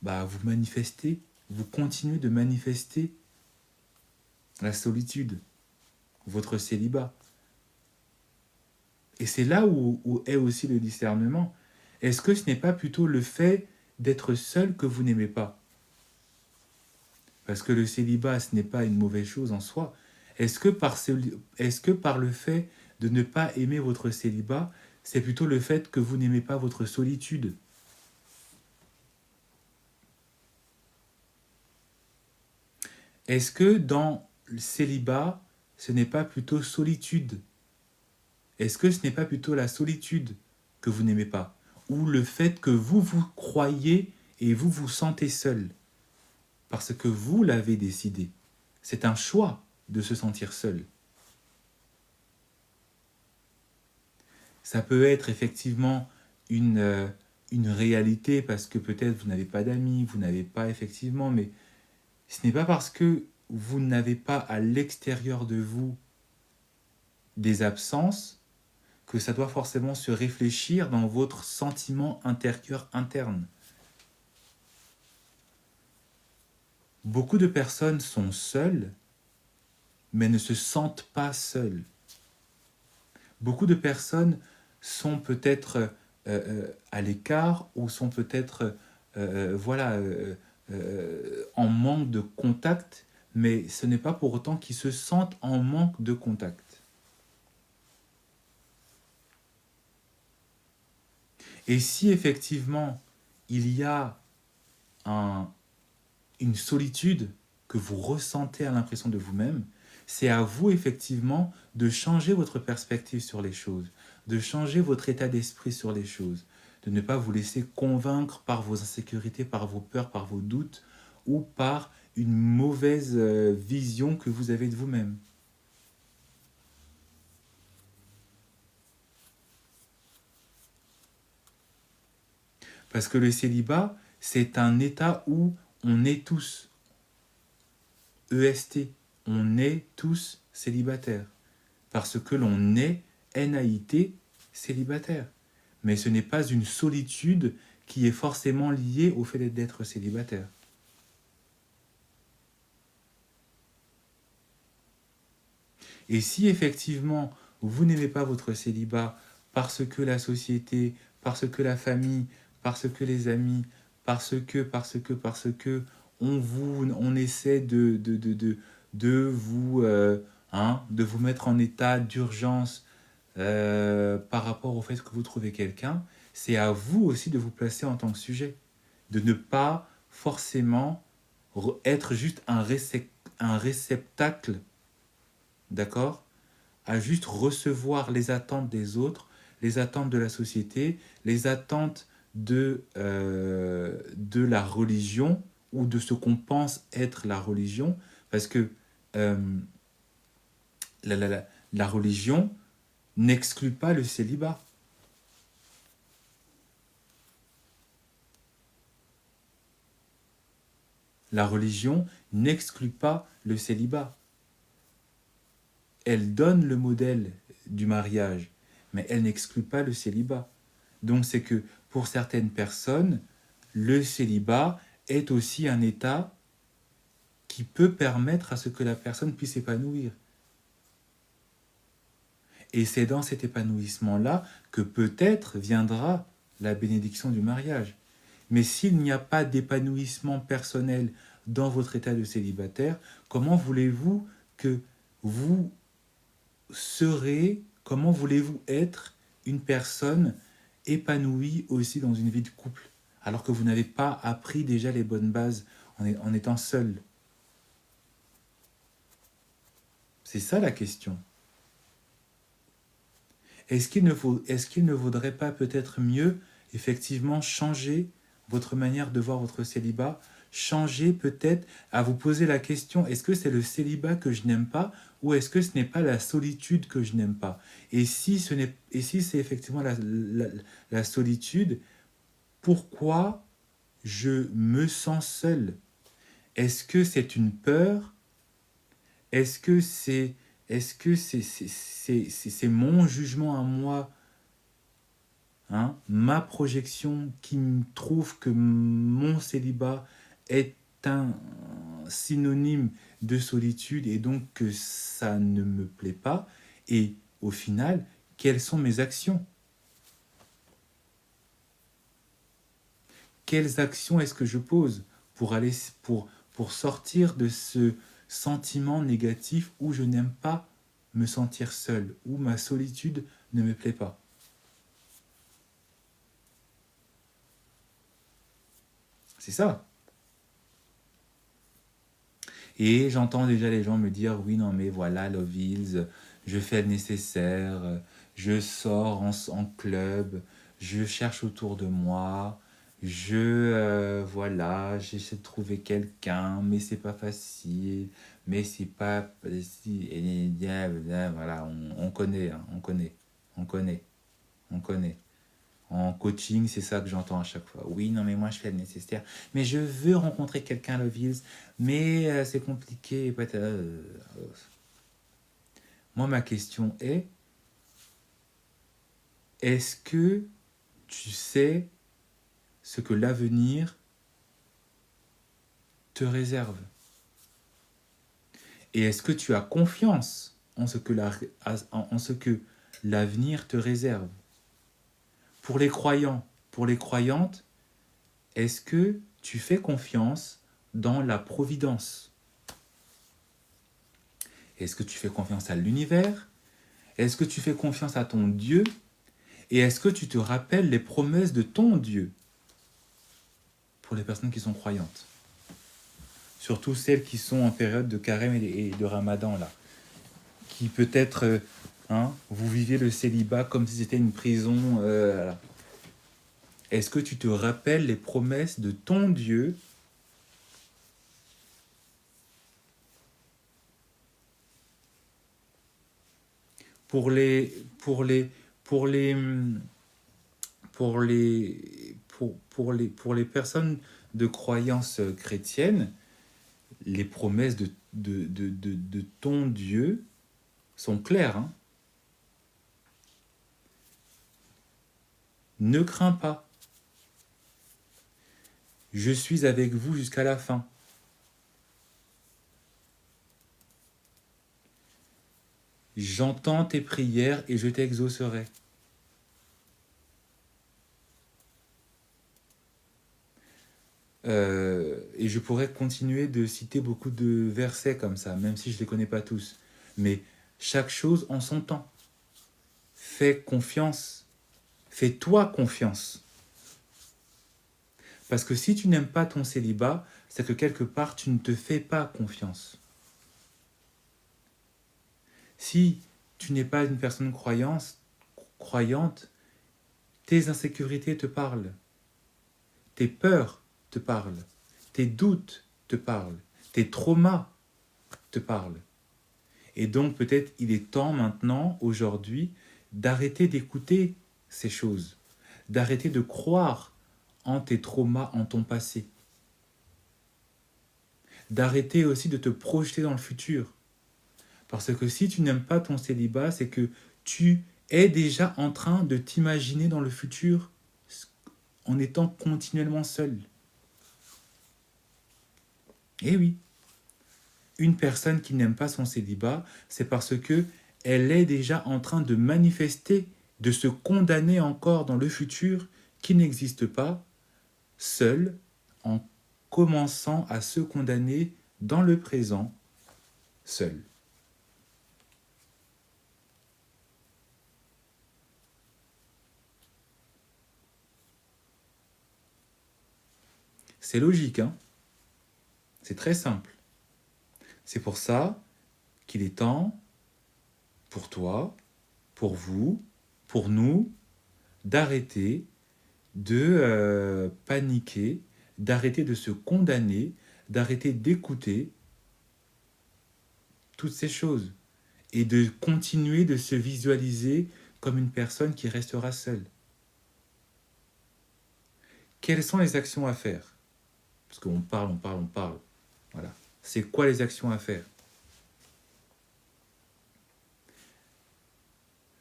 vous manifestez, vous continuez de manifester la solitude, votre célibat. Et c'est là où est aussi le discernement. Est-ce que ce n'est pas plutôt le fait d'être seul que vous n'aimez pas? Parce que le célibat, ce n'est pas une mauvaise chose en soi. Est-ce que par le fait de ne pas aimer votre célibat, c'est plutôt le fait que vous n'aimez pas votre solitude? Est-ce que dans le célibat, ce n'est pas plutôt solitude? Est-ce que ce n'est pas plutôt la solitude que vous n'aimez pas? Ou le fait que vous vous croyez et vous vous sentez seul? Parce que vous l'avez décidé. C'est un choix de se sentir seul. Ça peut être effectivement une réalité parce que peut-être vous n'avez pas d'amis, vous n'avez pas effectivement, mais ce n'est pas parce que vous n'avez pas à l'extérieur de vous des absences que ça doit forcément se réfléchir dans votre sentiment intérieur interne. Beaucoup de personnes sont seules, mais ne se sentent pas seules. Beaucoup de personnes sont peut-être à l'écart ou sont peut-être en manque de contact, mais ce n'est pas pour autant qu'ils se sentent en manque de contact. Et si effectivement il y a une solitude que vous ressentez à l'impression de vous-même, c'est à vous effectivement de changer votre perspective sur les choses, de changer votre état d'esprit sur les choses, de ne pas vous laisser convaincre par vos insécurités, par vos peurs, par vos doutes ou par une mauvaise vision que vous avez de vous-même. Parce que le célibat, c'est un état où on est tous, EST, on est tous célibataires. Parce que l'on est, NAIT, célibataire. Mais ce n'est pas une solitude qui est forcément liée au fait d'être célibataire. Et si effectivement vous n'aimez pas votre célibat parce que la société, parce que la famille, parce que les amis, parce que on essaie de vous mettre en état d'urgence par rapport au fait que vous trouvez quelqu'un, c'est à vous aussi de vous placer en tant que sujet, de ne pas forcément être juste un réceptacle, d'accord, à juste recevoir les attentes des autres, les attentes de la société, les attentes de la religion ou de ce qu'on pense être la religion, parce que euh, la religion n'exclut pas le célibat. La religion n'exclut pas le célibat. Elle donne le modèle du mariage, mais elle n'exclut pas le célibat. Donc c'est que pour certaines personnes, le célibat est aussi un état qui peut permettre à ce que la personne puisse s'épanouir. Et c'est dans cet épanouissement-là que peut-être viendra la bénédiction du mariage. Mais s'il n'y a pas d'épanouissement personnel dans votre état de célibataire, comment voulez-vous que vous serez, comment voulez-vous être une personne épanouie aussi dans une vie de couple, alors que vous n'avez pas appris déjà les bonnes bases en étant seul? C'est ça la question. Est-ce qu'il ne vaudrait pas peut-être mieux, effectivement, changer votre manière de voir votre célibat, changer peut-être à vous poser la question, est-ce que c'est le célibat que je n'aime pas ou est-ce que ce n'est pas la solitude que je n'aime pas? Et si c'est effectivement la solitude, pourquoi je me sens seul? Est-ce que c'est une peur? Est-ce que c'est mon jugement à moi, hein, ma projection qui me trouve que mon célibat est un synonyme de solitude et donc que ça ne me plaît pas? Et au final, quelles sont mes actions? Quelles actions est-ce que je pose pour sortir de ce sentiment négatif où je n'aime pas me sentir seul, où ma solitude ne me plaît pas? C'est ça. Et j'entends déjà les gens me dire, oui, non, mais voilà, Love Hills, je fais le nécessaire, je sors en club, je cherche autour de moi, voilà, j'essaie de trouver quelqu'un, mais c'est pas facile, mais c'est pas facile, et voilà, on connaît, hein, on connaît, on connaît. En coaching, c'est ça que j'entends à chaque fois. Oui, non, mais moi, je fais le nécessaire. Mais je veux rencontrer quelqu'un à Love Hills, mais c'est compliqué. Moi, ma question est, est-ce que tu sais ce que l'avenir te réserve? Et est-ce que tu as confiance en ce que l'avenir te réserve? Pour les croyants, pour les croyantes, est-ce que tu fais confiance dans la providence? Est-ce que tu fais confiance à l'univers? Est-ce que tu fais confiance à ton Dieu? Et est-ce que tu te rappelles les promesses de ton Dieu pour les personnes qui sont croyantes? Surtout celles qui sont en période de carême et de ramadan, là. Qui peut-être, vous vivez le célibat comme si c'était une prison. Voilà. Est-ce que tu te rappelles les promesses de ton Dieu? Pour les, pour les, pour les, pour les personnes de croyance chrétienne, les promesses de ton Dieu sont claires. Hein. Ne crains pas. Je suis avec vous jusqu'à la fin. J'entends tes prières et je t'exaucerai. Et je pourrais continuer de citer beaucoup de versets comme ça, même si je ne les connais pas tous. Mais chaque chose en son temps. Fais confiance. Fais-toi confiance. Parce que si tu n'aimes pas ton célibat, c'est que quelque part, tu ne te fais pas confiance. Si tu n'es pas une personne croyante, tes insécurités te parlent. Tes peurs te parlent. Tes doutes te parlent. Tes traumas te parlent. Et donc peut-être il est temps maintenant, aujourd'hui, d'arrêter d'écouter ces choses. D'arrêter de croire en tes traumas, en ton passé. D'arrêter aussi de te projeter dans le futur. Parce que si tu n'aimes pas ton célibat, c'est que tu es déjà en train de t'imaginer dans le futur en étant continuellement seul. Eh oui, une personne qui n'aime pas son célibat, c'est parce que elle est déjà en train de manifester, de se condamner encore dans le futur qui n'existe pas, seule, en commençant à se condamner dans le présent, seule. C'est logique, hein? C'est très simple. C'est pour ça qu'il est temps, pour toi, pour vous, pour nous, d'arrêter de paniquer, d'arrêter de se condamner, d'arrêter d'écouter toutes ces choses et de continuer de se visualiser comme une personne qui restera seule. Quelles sont les actions à faire? Parce qu'on parle. Voilà. C'est quoi les actions à faire?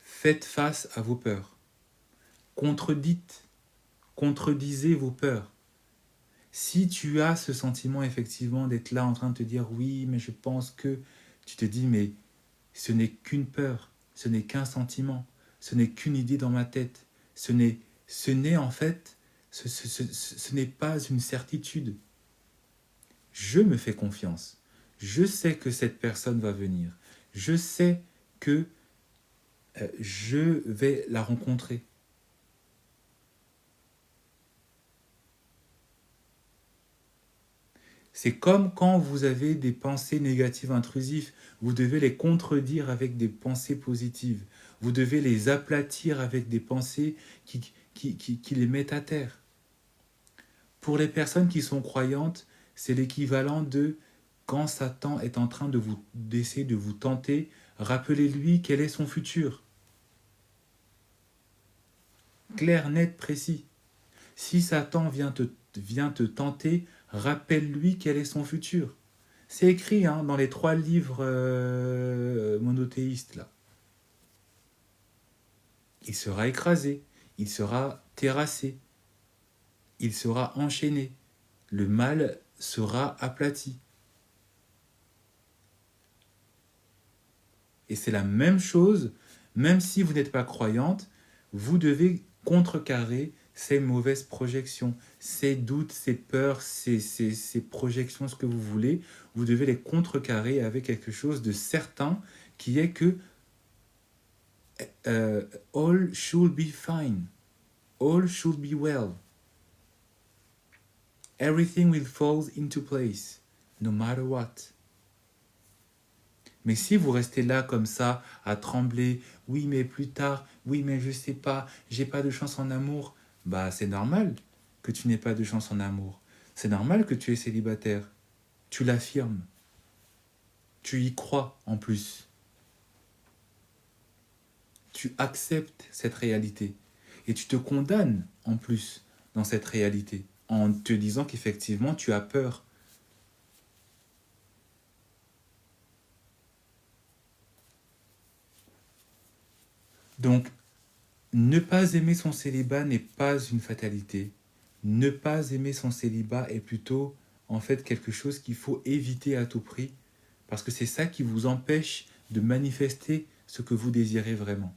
Faites face à vos peurs. Contredisez vos peurs. Si tu as ce sentiment effectivement d'être là en train de te dire oui, mais je pense que, tu te dis mais ce n'est qu'une peur, ce n'est qu'un sentiment, ce n'est qu'une idée dans ma tête, ce n'est en fait, ce n'est pas une certitude. Je me fais confiance. Je sais que cette personne va venir. Je sais que je vais la rencontrer. C'est comme quand vous avez des pensées négatives intrusives, vous devez les contredire avec des pensées positives. Vous devez les aplatir avec des pensées qui les mettent à terre. Pour les personnes qui sont croyantes, c'est l'équivalent de quand Satan est en train d'essayer de vous tenter, rappelez-lui quel est son futur. Clair, net, précis. Si Satan vient te tenter, rappelle-lui quel est son futur. C'est écrit dans les 3 livres monothéistes, là. il sera écrasé, il sera terrassé, il sera enchaîné, le mal sera aplati. Et c'est la même chose, même si vous n'êtes pas croyante, vous devez contrecarrer ces mauvaises projections, ces doutes, ces peurs, ces projections, ce que vous voulez, vous devez les contrecarrer avec quelque chose de certain qui est que all should be fine, all should be well, everything will fall into place, no matter what. Mais si vous restez là comme ça, à trembler, oui mais plus tard, oui mais je sais pas, j'ai pas de chance en amour, bah c'est normal que tu n'aies pas de chance en amour. C'est normal que tu es célibataire. Tu l'affirmes. Tu y crois en plus. Tu acceptes cette réalité. Et tu te condamnes en plus dans cette réalité, en te disant qu'effectivement tu as peur. Donc, ne pas aimer son célibat n'est pas une fatalité. Ne pas aimer son célibat est plutôt en fait quelque chose qu'il faut éviter à tout prix parce que c'est ça qui vous empêche de manifester ce que vous désirez vraiment.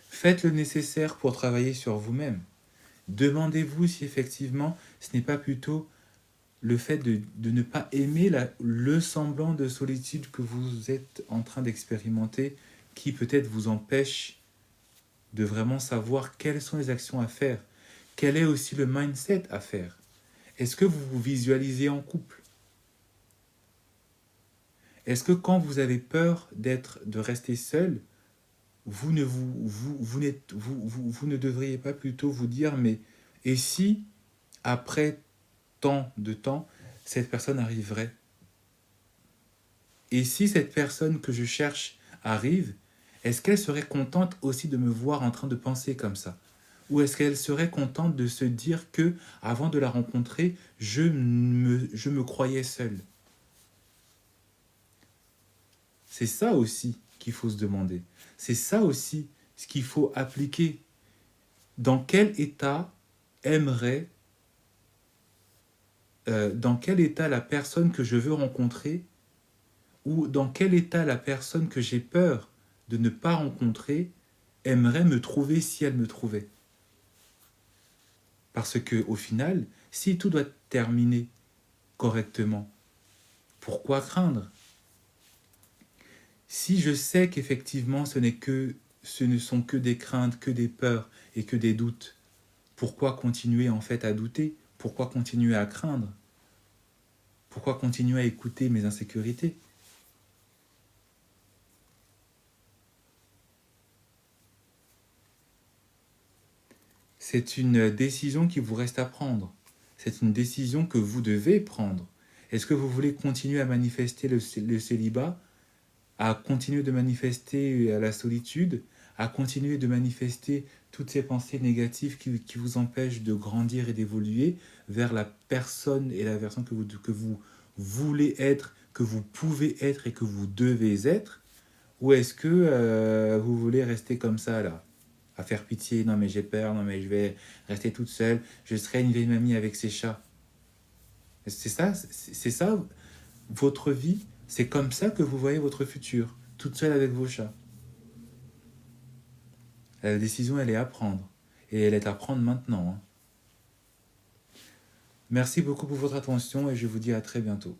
Faites le nécessaire pour travailler sur vous-même. Demandez-vous si effectivement ce n'est pas plutôt le fait de ne pas aimer le semblant de solitude que vous êtes en train d'expérimenter qui peut-être vous empêche de vraiment savoir quelles sont les actions à faire, quel est aussi le mindset à faire. Est-ce que vous vous visualisez en couple? Est-ce que quand vous avez peur de rester seul, vous ne devriez pas plutôt vous dire, mais et si, après tant de temps, cette personne arriverait? Et si cette personne que je cherche arrive, est-ce qu'elle serait contente aussi de me voir en train de penser comme ça? Ou est-ce qu'elle serait contente de se dire que, avant de la rencontrer, je me croyais seul? C'est ça aussi qu'il faut se demander. C'est ça aussi ce qu'il faut appliquer. Dans quel état aimerait, dans quel état la personne que je veux rencontrer, ou dans quel état la personne que j'ai peur de ne pas rencontrer aimerait me trouver si elle me trouvait. Parce que au final, si tout doit terminer correctement, pourquoi craindre? Si je sais qu'effectivement ce ne sont que des craintes, que des peurs et que des doutes, pourquoi continuer en fait à douter? Pourquoi continuer à craindre? Pourquoi continuer à écouter mes insécurités? C'est une décision qui vous reste à prendre. C'est une décision que vous devez prendre. Est-ce que vous voulez continuer à manifester le célibat, à continuer de manifester la solitude, à continuer de manifester toutes ces pensées négatives qui vous empêchent de grandir et d'évoluer vers la personne et la version que vous voulez être, que vous pouvez être et que vous devez être? Ou est-ce que vous voulez rester comme ça là, à faire pitié, non mais j'ai peur, non mais je vais rester toute seule, je serai une vieille mamie avec ses chats? C'est ça votre vie, c'est comme ça que vous voyez votre futur, toute seule avec vos chats. La décision, elle est à prendre. Et elle est à prendre maintenant, hein. Merci beaucoup pour votre attention et je vous dis à très bientôt.